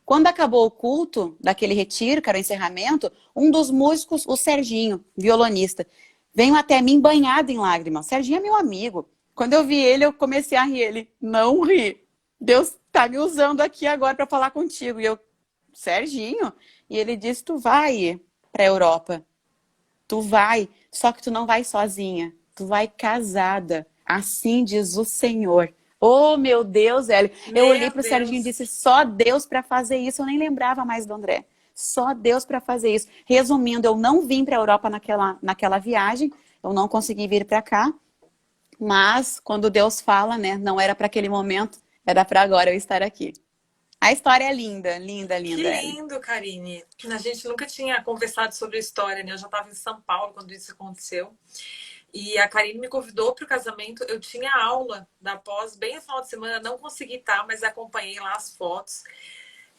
Quando acabou o culto daquele retiro, que era o encerramento, um dos músicos, o Serginho, violonista, veio até mim banhado em lágrimas. Serginho é meu amigo. Quando eu vi ele, eu comecei a rir. Ele, não ri. Deus está me usando aqui agora para falar contigo. E eu, Serginho? E ele disse, tu vai para a Europa. Tu vai, só que tu não vai sozinha. Tu vai casada. Assim diz o Senhor. Oh, meu Deus, Hélio. Eu olhei Meu para o Serginho e Deus. disse, só Deus para fazer isso. Eu nem lembrava mais do André. Só Deus para fazer isso. Resumindo, eu não vim para a Europa naquela viagem. Eu não consegui vir para cá. Mas, quando Deus fala, né? Não era para aquele momento, era para agora eu estar aqui. A história é linda, linda, Que linda, Ellen. lindo, Karine. A gente nunca tinha conversado sobre a história, né? Eu já estava em São Paulo quando isso aconteceu. E a Karine me convidou para o casamento. Eu tinha aula da pós bem no final de semana, não consegui estar, mas acompanhei lá as fotos.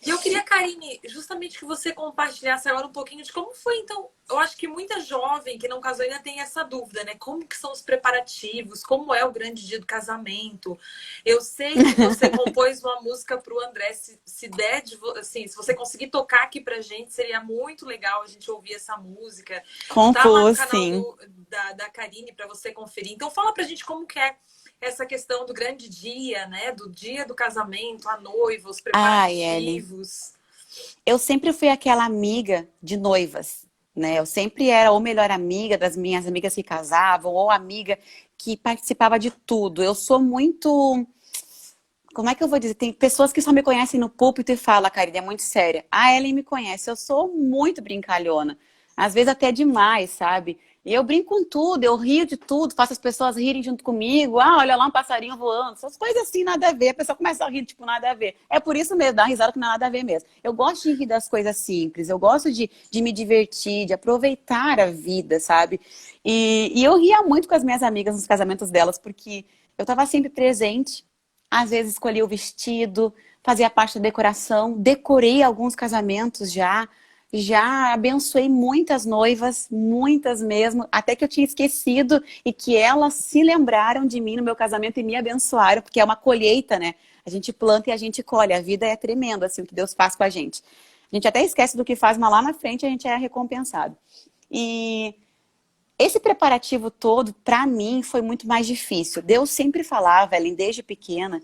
E eu queria, Karine, justamente que você compartilhasse agora um pouquinho de como foi, então. Eu acho que muita jovem que não casou ainda tem essa dúvida, né? Como que são os preparativos? Como é o grande dia do casamento? Eu sei que você compôs uma música para o André. Se der, assim, se você conseguir tocar aqui pra gente, seria muito legal a gente ouvir essa música. Tá lá no Compôs, canal sim. da Karine para você conferir. Então fala pra gente como que é essa questão do grande dia, né? Do dia do casamento, a noiva, os Ai, Ellen. preparativos. Eu sempre fui aquela amiga de noivas, né? Eu sempre era ou melhor amiga das minhas amigas que casavam, ou amiga que participava de tudo. Eu sou muito... Como é que eu vou dizer? Tem pessoas que só me conhecem no púlpito e falam, Karine, é muito séria. A Ellen me conhece, eu sou muito brincalhona. Às vezes até demais, sabe? E eu brinco com tudo, eu rio de tudo, faço as pessoas rirem junto comigo. Ah, olha lá um passarinho voando. Essas coisas assim, nada a ver. A pessoa começa a rir, tipo, nada a ver. É por isso mesmo, dá uma risada que não é nada a ver mesmo. Eu gosto de rir das coisas simples, eu gosto de me divertir, de aproveitar a vida, sabe? E eu ria muito com as minhas amigas nos casamentos delas, porque eu estava sempre presente. Às vezes escolhi o vestido, fazia parte da decoração, decorei alguns casamentos já abençoei muitas noivas, muitas mesmo, até que eu tinha esquecido e que elas se lembraram de mim no meu casamento e me abençoaram, porque é uma colheita, né? A gente planta e a gente colhe, a vida é tremenda, assim, o que Deus faz com a gente. A gente até esquece do que faz, mas lá na frente a gente é recompensado. E esse preparativo todo, para mim, foi muito mais difícil. Deus sempre falava, Ellen, desde pequena,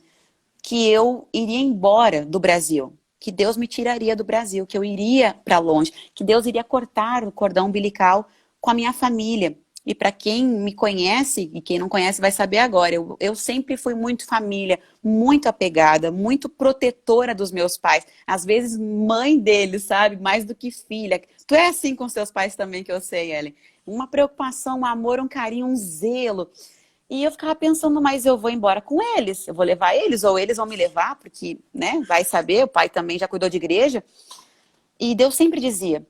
que eu iria embora do Brasil, que Deus me tiraria do Brasil, que eu iria para longe, que Deus iria cortar o cordão umbilical com a minha família. E para quem me conhece, e quem não conhece vai saber agora, eu sempre fui muito família, muito apegada, muito protetora dos meus pais. Às vezes mãe deles, sabe? Mais do que filha. Tu é assim com seus pais também, que eu sei, Ellen. Uma preocupação, um amor, um carinho, um zelo. E eu ficava pensando, mas eu vou embora com eles, eu vou levar eles, ou eles vão me levar, porque, né, vai saber, o pai também já cuidou de igreja. E Deus sempre dizia,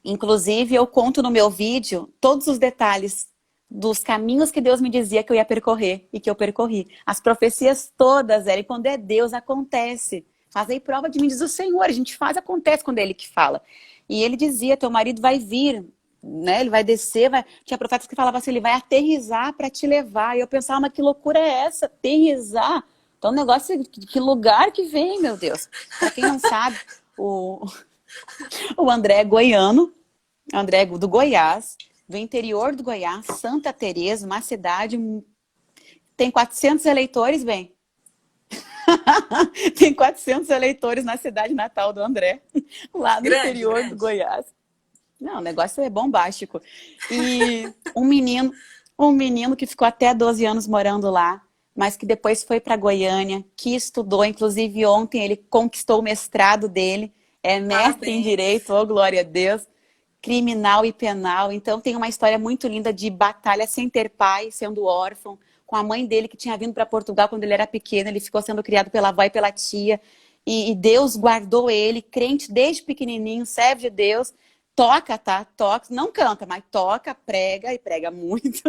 inclusive eu conto no meu vídeo todos os detalhes dos caminhos que Deus me dizia que eu ia percorrer e que eu percorri. As profecias todas, e quando é Deus, acontece. Faz aí prova de mim, diz o Senhor, a gente faz, acontece quando é Ele que fala. E Ele dizia, teu marido vai vir, né? Ele vai descer, vai... Tinha profetas que falavam assim, ele vai aterrissar para te levar. E eu pensava, mas que loucura é essa? Aterrissar? Então o negócio, que lugar que vem, meu Deus. Para quem não sabe, o André é goiano, o André é do Goiás, do interior do Goiás, Santa Teresa, uma cidade, tem 400 eleitores, bem. Tem 400 eleitores na cidade natal do André, lá no interior do Goiás. Não, o negócio é bombástico. E um menino que ficou até 12 anos morando lá, mas que depois foi para Goiânia, que estudou, inclusive ontem ele conquistou o mestrado dele, é mestre em Direito, oh glória a Deus, criminal e penal. Então tem uma história muito linda de batalha sem ter pai, sendo órfão, com a mãe dele que tinha vindo para Portugal quando ele era pequeno, ele ficou sendo criado pela avó e pela tia, e Deus guardou ele, crente desde pequenininho, serve de Deus. Toca, tá? Toca, não canta, mas toca, prega e prega muito.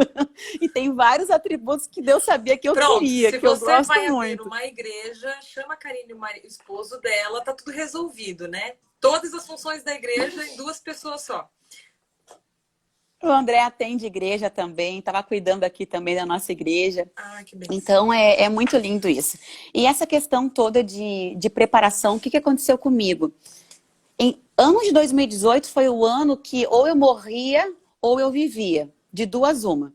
E tem vários atributos que Deus sabia que eu queria, que eu gosto muito. Se você vai abrir uma igreja, chama a Karine, o esposo dela, tá tudo resolvido, né? Todas as funções da igreja em 2 pessoas só. O André atende igreja também, estava cuidando aqui também da nossa igreja. Ah, que beleza. Então é muito lindo isso. E essa questão toda de preparação, o que aconteceu comigo? Em ano de 2018 foi o ano que ou eu morria ou eu vivia, de 2 uma.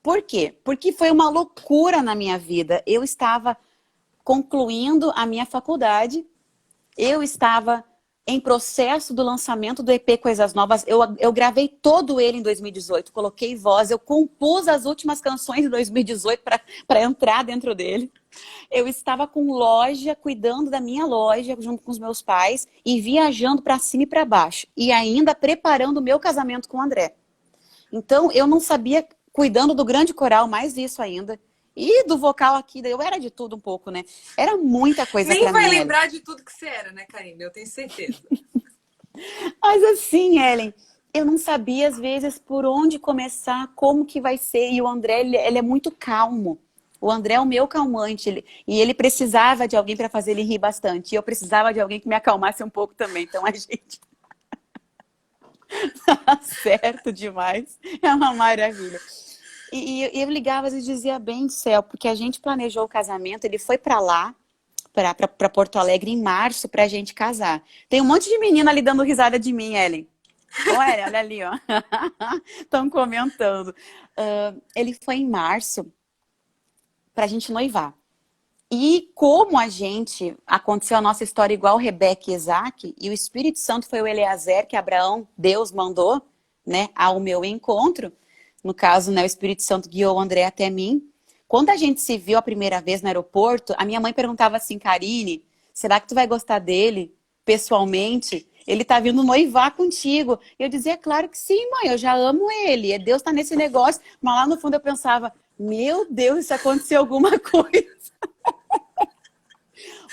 Por quê? Porque foi uma loucura na minha vida. Eu estava concluindo a minha faculdade, eu estava em processo do lançamento do EP Coisas Novas. Eu gravei todo ele em 2018, coloquei voz, eu compus as últimas canções de 2018 para entrar dentro dele. Eu estava com loja, cuidando da minha loja, junto com os meus pais, e viajando para cima e para baixo. E ainda preparando o meu casamento com o André. Então, eu não sabia, cuidando do grande coral, mais isso ainda. E do vocal aqui, eu era de tudo um pouco, né? Era muita coisa pra mim. Nem vai lembrar de tudo que você era, né, Karine? Eu tenho certeza. Mas assim, Ellen, eu não sabia, às vezes, por onde começar, como que vai ser. E o André, ele é muito calmo. O André é o meu calmante. E ele precisava de alguém para fazer ele rir bastante. E eu precisava de alguém que me acalmasse um pouco também. Então, a gente... tá certo demais. É uma maravilha. E eu ligava e dizia, bem do céu, porque a gente planejou o casamento, ele foi para lá, para Porto Alegre em março, pra gente casar. Tem um monte de menina ali dando risada de mim, Ellen. Olha ali, ó. Estão comentando. Ele foi em março pra gente noivar. E como aconteceu a nossa história igual Rebeca e Isaac, e o Espírito Santo foi o Eliezer que Abraão, Deus mandou, né, ao meu encontro. No caso, né, o Espírito Santo guiou o André até mim. Quando a gente se viu a primeira vez no aeroporto, a minha mãe perguntava assim, Karine, será que tu vai gostar dele pessoalmente? Ele tá vindo noivar contigo. Eu dizia, claro que sim, mãe, eu já amo ele. Deus tá nesse negócio. Mas lá no fundo eu pensava, meu Deus, se aconteceu alguma coisa.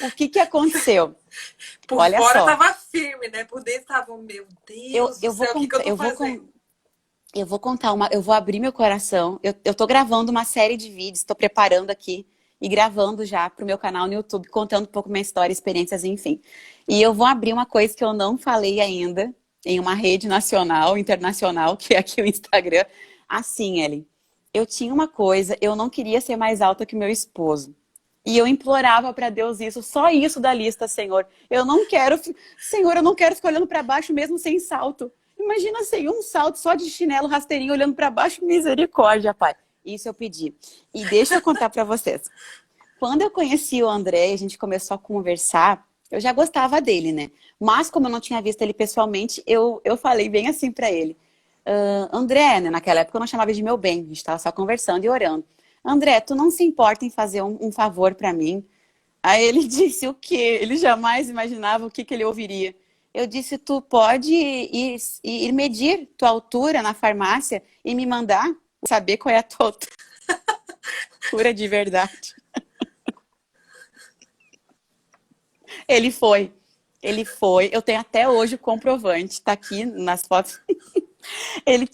O que aconteceu? Por Olha fora só. tava firme, né? Por dentro tava, meu Deus do céu, o que eu tô fazendo? Eu vou contar eu vou abrir meu coração. Eu tô gravando uma série de vídeos, tô preparando aqui e gravando já pro meu canal no YouTube, contando um pouco minha história, experiências, enfim. E eu vou abrir uma coisa que eu não falei ainda em uma rede nacional, internacional, que é aqui o Instagram. Assim, Ellen, eu tinha uma coisa, eu não queria ser mais alta que meu esposo. E eu implorava para Deus isso, só isso da lista, Senhor. Senhor, eu não quero ficar olhando para baixo mesmo sem salto. Imagina sem um salto só de chinelo rasteirinho olhando para baixo, misericórdia, pai. Isso eu pedi. E deixa eu contar para vocês. Quando eu conheci o André e a gente começou a conversar, eu já gostava dele, né? Mas como eu não tinha visto ele pessoalmente, eu falei bem assim para ele. André, né, naquela época eu não chamava de meu bem, a gente estava só conversando e orando. André, tu não se importa em fazer um favor para mim? Aí ele disse o quê? Ele jamais imaginava o que ele ouviria. Eu disse, tu pode ir medir tua altura na farmácia e me mandar saber qual é a tua altura de verdade. Ele foi. Ele foi. Eu tenho até hoje o comprovante. Tá aqui nas fotos. Ele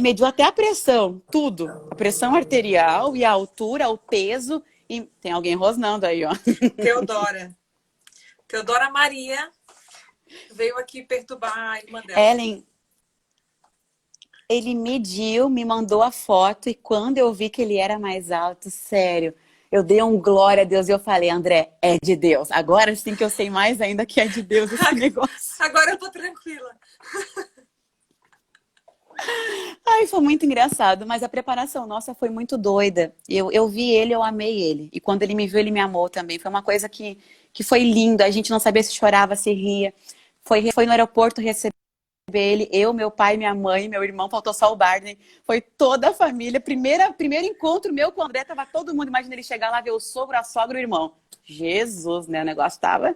mediu até a pressão, tudo. A pressão arterial e a altura, o peso. E tem alguém rosnando aí, ó. Teodora. Teodora Maria veio aqui perturbar a irmã dela. Ellen, ele mediu, me mandou a foto e quando eu vi que ele era mais alto, sério, eu dei um glória a Deus e eu falei, André, é de Deus. Agora sim que eu sei mais ainda que é de Deus esse negócio. Agora eu tô tranquila. Ai, foi muito engraçado, mas a preparação nossa foi muito doida. Eu vi ele, eu amei ele. E quando ele me viu, ele me amou também. Foi uma coisa que foi linda. A gente não sabia se chorava, se ria. Foi no aeroporto receber ele, eu, meu pai, minha mãe, meu irmão, faltou só o Barney. Foi toda a família. Primeiro encontro meu com o André, tava todo mundo. Imagina ele chegar lá, ver o sogro, a sogra e o irmão. Jesus, né? O negócio tava.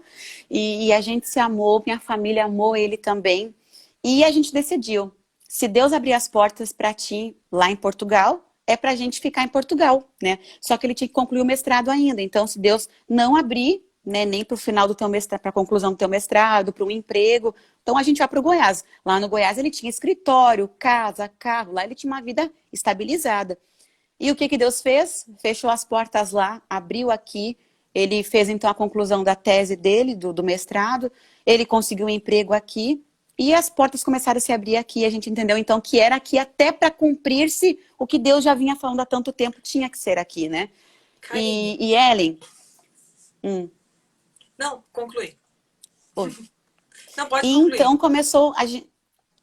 E a gente se amou, minha família amou ele também. E a gente decidiu. Se Deus abrir as portas para ti lá em Portugal, é para a gente ficar em Portugal, né? Só que ele tinha que concluir o mestrado ainda. Então, se Deus não abrir, né, nem para o final do teu mestrado, para a conclusão do teu mestrado, para um emprego, então a gente vai para o Goiás. Lá no Goiás ele tinha escritório, casa, carro, lá ele tinha uma vida estabilizada. E o que Deus fez? Fechou as portas lá, abriu aqui. Ele fez então a conclusão da tese dele, do mestrado. Ele conseguiu um emprego aqui. E as portas começaram a se abrir aqui. A gente entendeu, então, que era aqui até para cumprir-se o que Deus já vinha falando há tanto tempo, tinha que ser aqui, né? E Ellen... Não, conclui. Oi. Não, pode e concluir. Então começou...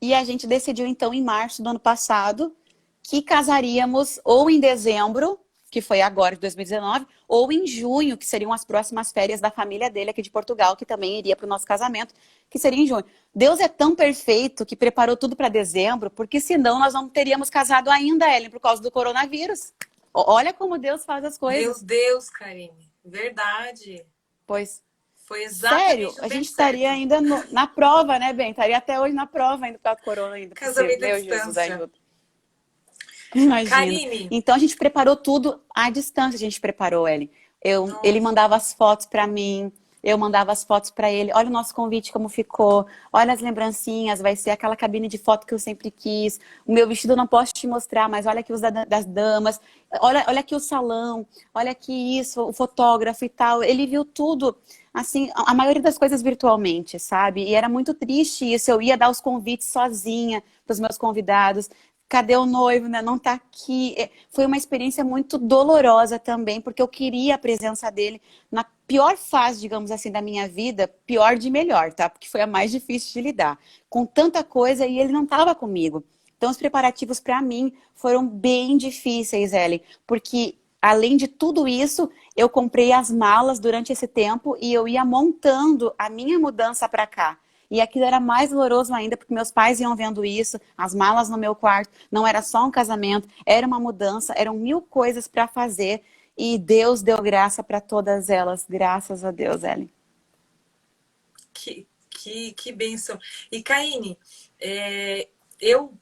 E a gente decidiu, então, em março do ano passado, que casaríamos ou em dezembro, que foi agora, de 2019, ou em junho, que seriam as próximas férias da família dele aqui de Portugal, que também iria para o nosso casamento, que seria em junho. Deus é tão perfeito que preparou tudo para dezembro, porque senão nós não teríamos casado ainda, Ellen, por causa do coronavírus. Olha como Deus faz as coisas. Meu Deus, Karine. Verdade. Pois. Foi exatamente. Sério, a gente estaria ainda na prova, né, Ben? Estaria até hoje na prova ainda por causa do corona ainda. Casamento à distância. Imagina. Karine. Então a gente preparou tudo à distância, a gente preparou, Ellen. Ele mandava as fotos para mim, eu mandava as fotos para ele. Olha o nosso convite como ficou, olha as lembrancinhas, vai ser aquela cabine de foto que eu sempre quis. O meu vestido eu não posso te mostrar, mas olha aqui os das damas, olha aqui o salão, olha aqui isso, o fotógrafo e tal. Ele viu tudo, assim, a maioria das coisas virtualmente, sabe? E era muito triste isso, eu ia dar os convites sozinha para os meus convidados. Cadê o noivo, né? Não tá aqui. Foi uma experiência muito dolorosa também, porque eu queria a presença dele na pior fase, digamos assim, da minha vida, pior de melhor, tá? Porque foi a mais difícil de lidar. Com tanta coisa e ele não estava comigo. Então os preparativos para mim foram bem difíceis, Ellen, porque além de tudo isso, eu comprei as malas durante esse tempo e eu ia montando a minha mudança para cá. E aquilo era mais doloroso ainda, porque meus pais iam vendo isso, as malas no meu quarto, não era só um casamento, era uma mudança, eram 1000 coisas para fazer, e Deus deu graça para todas elas, graças a Deus, Ellen. Que bênção. E, Karine, eu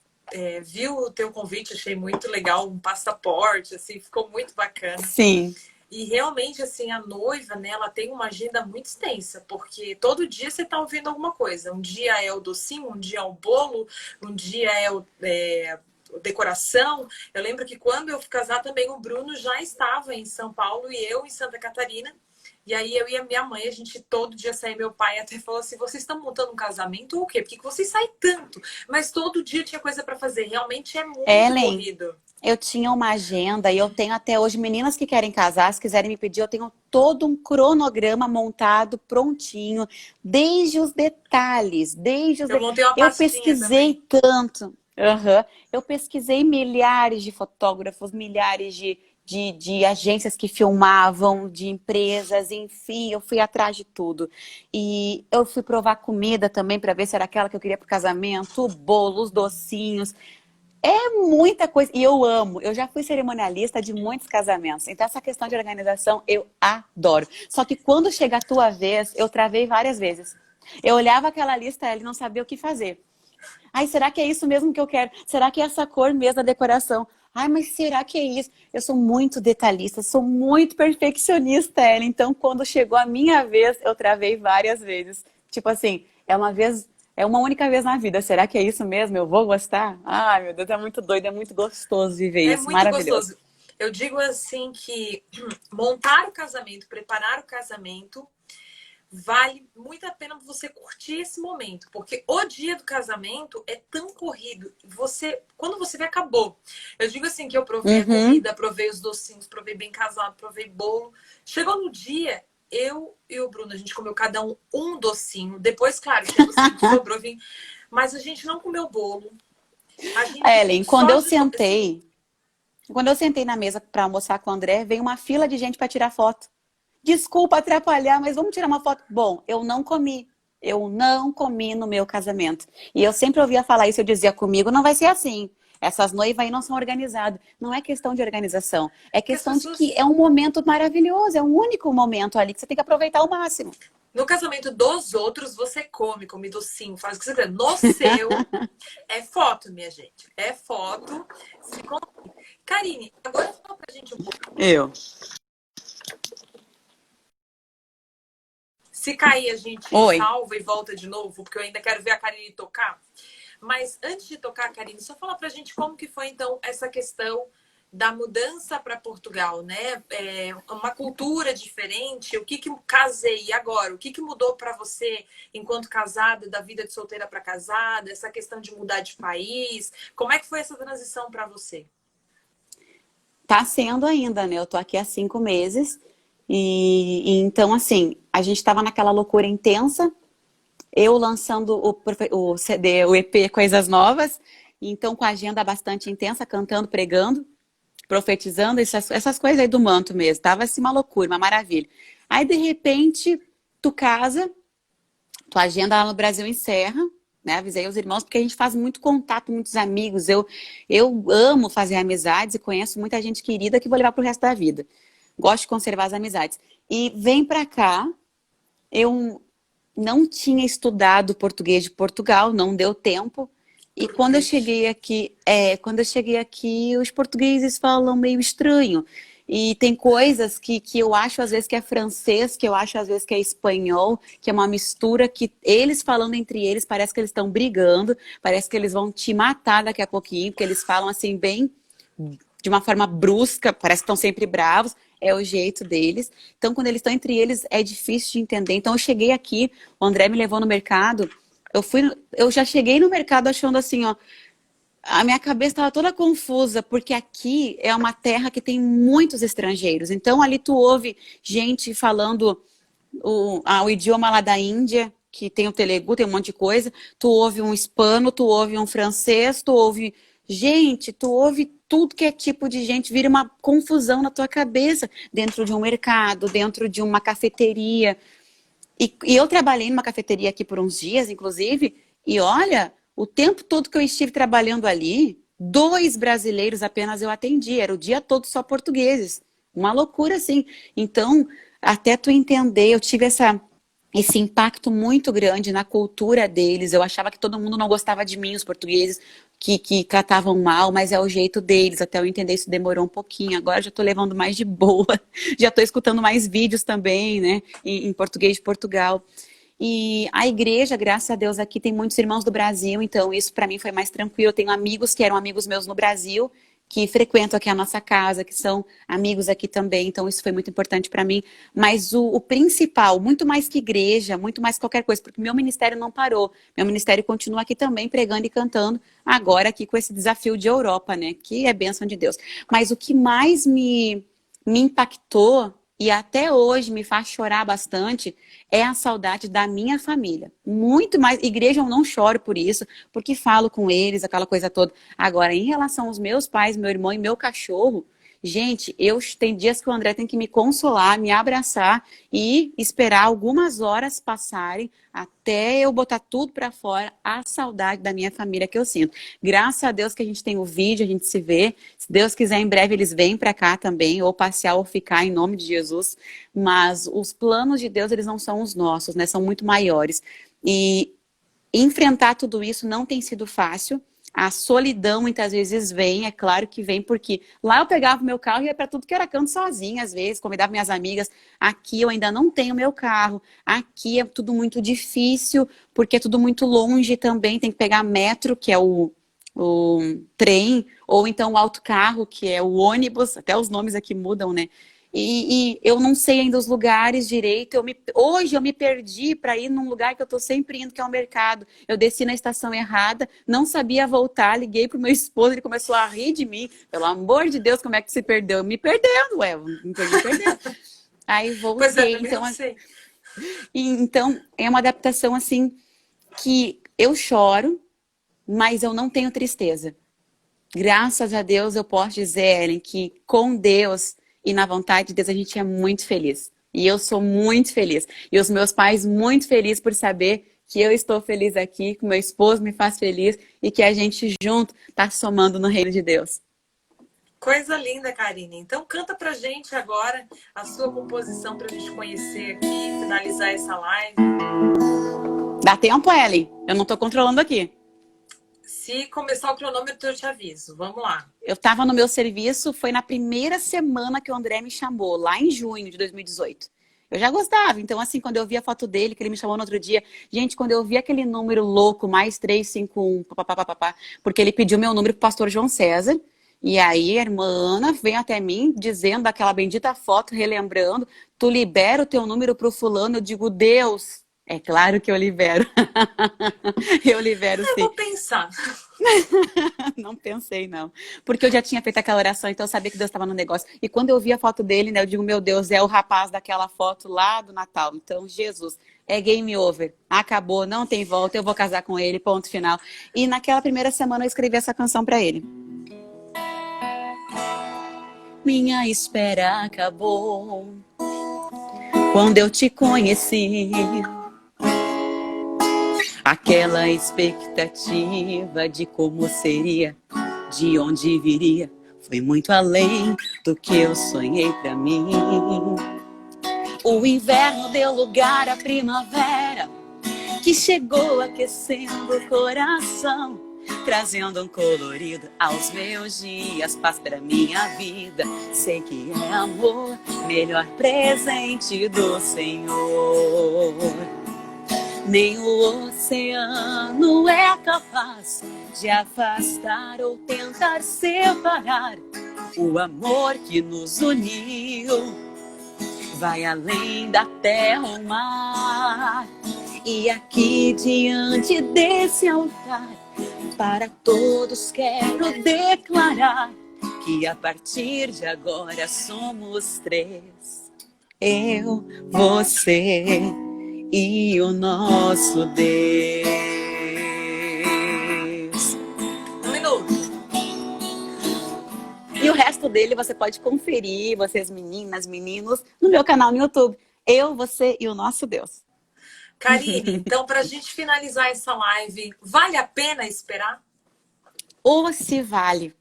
vi o teu convite, achei muito legal, um passaporte, assim, ficou muito bacana. Sim. E realmente, assim, a noiva, né, ela tem uma agenda muito extensa, porque todo dia você tá ouvindo alguma coisa. Um dia é o docinho, um dia é o bolo, um dia é decoração. Eu lembro que quando eu fui casar também, o Bruno já estava em São Paulo e eu em Santa Catarina. E aí eu e a minha mãe, a gente todo dia saía, meu pai até falou assim, vocês estão montando um casamento ou o quê? Por que vocês saem tanto? Mas todo dia tinha coisa para fazer, realmente é muito corrido. Eu tinha uma agenda e eu tenho até hoje, meninas que querem casar, se quiserem me pedir, eu tenho todo um cronograma montado, prontinho, desde os detalhes, Eu pesquisei também. tanto. Eu pesquisei milhares de fotógrafos, milhares de de agências que filmavam, de empresas, enfim, eu fui atrás de tudo. E eu fui provar comida também para ver se era aquela que eu queria para o casamento, bolos, docinhos. É muita coisa. E eu amo. Eu já fui cerimonialista de muitos casamentos. Então, essa questão de organização eu adoro. Só que quando chega a tua vez, eu travei várias vezes. Eu olhava aquela lista e não sabia o que fazer. Ai, será que é isso mesmo que eu quero? Será que é essa cor mesmo da decoração? Ai, mas será que é isso? Eu sou muito detalhista, sou muito perfeccionista, ela. Então, quando chegou a minha vez, eu travei várias vezes. Tipo assim, é uma única vez na vida. Será que é isso mesmo? Eu vou gostar? Ai, meu Deus, é muito doido, é muito gostoso viver É isso. muito Maravilhoso. gostoso. Eu digo assim que montar o casamento, preparar o casamento, vale muito a pena você curtir esse momento, porque o dia do casamento é tão corrido. Quando você vê, acabou. Eu digo assim que eu provei a Uhum. comida, provei os docinhos, provei bem casado, provei bolo. Chegou no dia, eu e o Bruno, a gente comeu cada um docinho. Depois, claro, tinha docinho que sobrou, vim, mas a gente não comeu bolo. A gente Ellen, só de assim, quando eu sentei na mesa para almoçar com o André, veio uma fila de gente para tirar foto. Desculpa atrapalhar, mas vamos tirar uma foto. Bom, eu não comi. Eu não comi no meu casamento. E eu sempre ouvia falar isso, eu dizia comigo, não vai ser assim. Essas noivas aí não são organizadas. Não é questão de organização. É que as questão de que pessoas é um momento maravilhoso, é um único momento ali que você tem que aproveitar ao máximo. no casamento dos outros, você come docinho, faz o que você quiser. No seu, é foto, minha gente. É foto. Karine, agora fala pra gente um pouco. Eu. Se cair, a gente Oi. salva e volta de novo, porque eu ainda quero ver a Karine tocar. Mas antes de tocar, Karine, só fala pra gente como que foi, então, essa questão da mudança para Portugal, né? Uma cultura diferente. O que casei agora? O que mudou para você enquanto casada, da vida de solteira para casada? Essa questão de mudar de país? Como é que foi essa transição para você? Tá sendo ainda, né? Eu tô aqui há 5 meses. E então, assim, a gente tava naquela loucura intensa. Eu lançando o CD, o EP Coisas Novas, então com a agenda bastante intensa, cantando, pregando, profetizando, essas coisas aí do manto mesmo. Tava assim uma loucura, uma maravilha. Aí, de repente, tu casa, tua agenda lá no Brasil encerra, né? Avisei os irmãos, porque a gente faz muito contato, muitos amigos. Eu amo fazer amizades e conheço muita gente querida que vou levar pro resto da vida. Gosto de conservar as amizades. E vem pra cá, eu não tinha estudado português de Portugal, não deu tempo. E Tudo bem. quando eu cheguei aqui, os portugueses falam meio estranho. E tem coisas que eu acho às vezes que é francês, que eu acho às vezes que é espanhol, que é uma mistura que eles falando entre eles, parece que eles estão brigando, parece que eles vão te matar daqui a pouquinho, porque eles falam assim bem de uma forma brusca, parece que estão sempre bravos, é o jeito deles. Então, quando eles estão entre eles, é difícil de entender. Então, eu cheguei aqui, o André me levou no mercado, eu já cheguei no mercado achando assim, ó, a minha cabeça estava toda confusa, porque aqui é uma terra que tem muitos estrangeiros. Então, ali tu ouve gente falando o idioma lá da Índia, que tem o Telugu, tem um monte de coisa. Tu ouve um hispano, tu ouve um francês, tu ouve... Gente, tu ouve tudo que é tipo de gente, vira uma confusão na tua cabeça, dentro de um mercado, dentro de uma cafeteria. E eu trabalhei numa cafeteria aqui por uns dias, inclusive, e olha, o tempo todo que eu estive trabalhando ali, 2 brasileiros apenas eu atendi, era o dia todo só portugueses. Uma loucura, assim. Então, até tu entender, eu tive esse impacto muito grande na cultura deles. Eu achava que todo mundo não gostava de mim, os portugueses, que tratavam mal, mas é o jeito deles. Até eu entender isso demorou um pouquinho. Agora já estou levando mais de boa. Já estou escutando mais vídeos também, né? Em português de Portugal. E a igreja, graças a Deus, aqui tem muitos irmãos do Brasil, então isso para mim foi mais tranquilo. Eu tenho amigos que eram amigos meus no Brasil, que frequentam aqui a nossa casa, que são amigos aqui também, então isso foi muito importante para mim. Mas o principal, muito mais que igreja, muito mais que qualquer coisa, porque meu ministério não parou. Meu ministério continua aqui também pregando e cantando, agora aqui com esse desafio de Europa, né? Que é bênção de Deus. Mas o que mais me impactou e até hoje me faz chorar bastante é a saudade da minha família. Muito mais. Igreja eu não choro por isso, porque falo com eles, aquela coisa toda. Agora, em relação aos meus pais, meu irmão e meu cachorro, Gente, tem dias que o André tem que me consolar, me abraçar e esperar algumas horas passarem até eu botar tudo pra fora, a saudade da minha família que eu sinto. Graças a Deus que a gente tem o vídeo, a gente se vê. Se Deus quiser, em breve eles vêm pra cá também, ou passear ou ficar em nome de Jesus. Mas os planos de Deus, eles não são os nossos, né? São muito maiores. E enfrentar tudo isso não tem sido fácil. A solidão muitas vezes vem, é claro que vem, porque lá eu pegava o meu carro e ia para tudo que era canto sozinha, às vezes, convidava minhas amigas. Aqui eu ainda não tenho meu carro, aqui é tudo muito difícil, porque é tudo muito longe também, tem que pegar metro, que é o trem, ou então o autocarro, que é o ônibus, até os nomes aqui mudam, né? E eu não sei ainda os lugares direito. Hoje eu me perdi para ir num lugar que eu estou sempre indo, que é o mercado. Eu desci na estação errada, não sabia voltar, liguei pro meu esposo, ele começou a rir de mim. Pelo amor de Deus, como é que se perdeu? Me perdendo, ué, me perdi perdendo. Aí Pois é, voltei. também não sei. Então, é uma adaptação assim que eu choro, mas eu não tenho tristeza. Graças a Deus eu posso dizer, Ellen, que com Deus e na vontade de Deus a gente é muito feliz. E eu sou muito feliz. E os meus pais muito felizes por saber que eu estou feliz aqui, que meu esposo me faz feliz e que a gente junto está somando no reino de Deus. Coisa linda, Karine. Então canta pra gente agora a sua composição pra gente conhecer aqui, finalizar essa live. Dá tempo, Ellen? Eu não tô controlando aqui. Se começar o cronômetro, eu te aviso. Vamos lá. Eu tava no meu serviço, foi na primeira semana que o André me chamou, lá em junho de 2018. Eu já gostava, então assim, quando eu vi a foto dele, que ele me chamou no outro dia, gente, quando eu vi aquele número louco, mais 351, papapá, porque ele pediu meu número pro pastor João César, e aí a irmã Ana vem até mim, dizendo aquela bendita foto, relembrando, tu libera o teu número pro fulano, eu digo, Deus, é claro que eu libero. Eu libero Eu sim. vou pensar. Não pensei, não. Porque eu já tinha feito aquela oração, então eu sabia que Deus estava no negócio. E quando eu vi a foto dele, né, eu digo, meu Deus, é o rapaz daquela foto lá do Natal. Então, Jesus, é game over. Acabou, não tem volta, eu vou casar com ele, ponto final. E naquela primeira semana eu escrevi essa canção para ele. Minha espera acabou quando eu te conheci. Aquela expectativa de como seria, de onde viria, foi muito além do que eu sonhei pra mim. O inverno deu lugar à primavera, que chegou aquecendo o coração, trazendo um colorido aos meus dias, paz pra minha vida. Sei que é amor, melhor presente do Senhor. Nem o oceano é capaz de afastar ou tentar separar o amor que nos uniu. Vai além da terra ou mar. E aqui diante desse altar, para todos quero declarar que a partir de agora somos três. Eu, você e o nosso Deus. Um minuto. E o resto dele você pode conferir, vocês meninas, meninos, no meu canal no YouTube. Eu, você e o nosso Deus. Karine, então pra gente finalizar essa live, vale a pena esperar? Ou se vale.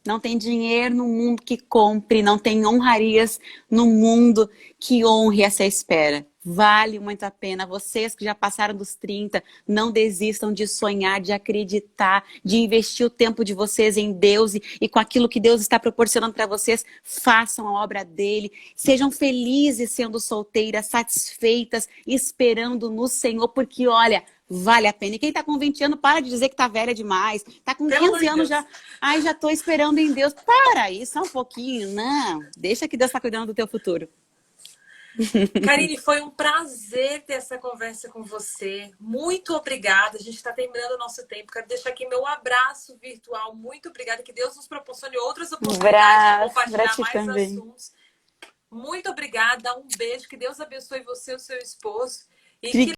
Não tem dinheiro no mundo que compre, não tem honrarias no mundo que honre essa espera. Vale muito a pena. Vocês que já passaram dos 30, não desistam de sonhar, de acreditar, de investir o tempo de vocês em Deus e com aquilo que Deus está proporcionando para vocês, façam a obra dele. Sejam felizes sendo solteiras, satisfeitas, esperando no Senhor, porque olha, vale a pena. E quem tá com 20 anos, para de dizer que tá velha demais. Tá com 15 anos já. Ai, já tô esperando em Deus. Para aí, só um pouquinho. Não, deixa que Deus tá cuidando do teu futuro. Karine, foi um prazer ter essa conversa com você. Muito obrigada. A gente está terminando o nosso tempo. Quero deixar aqui meu abraço virtual. Muito obrigada. Que Deus nos proporcione outras oportunidades de compartilhar mais também. assuntos. Muito obrigada. Um beijo. Que Deus abençoe você e o seu esposo. E que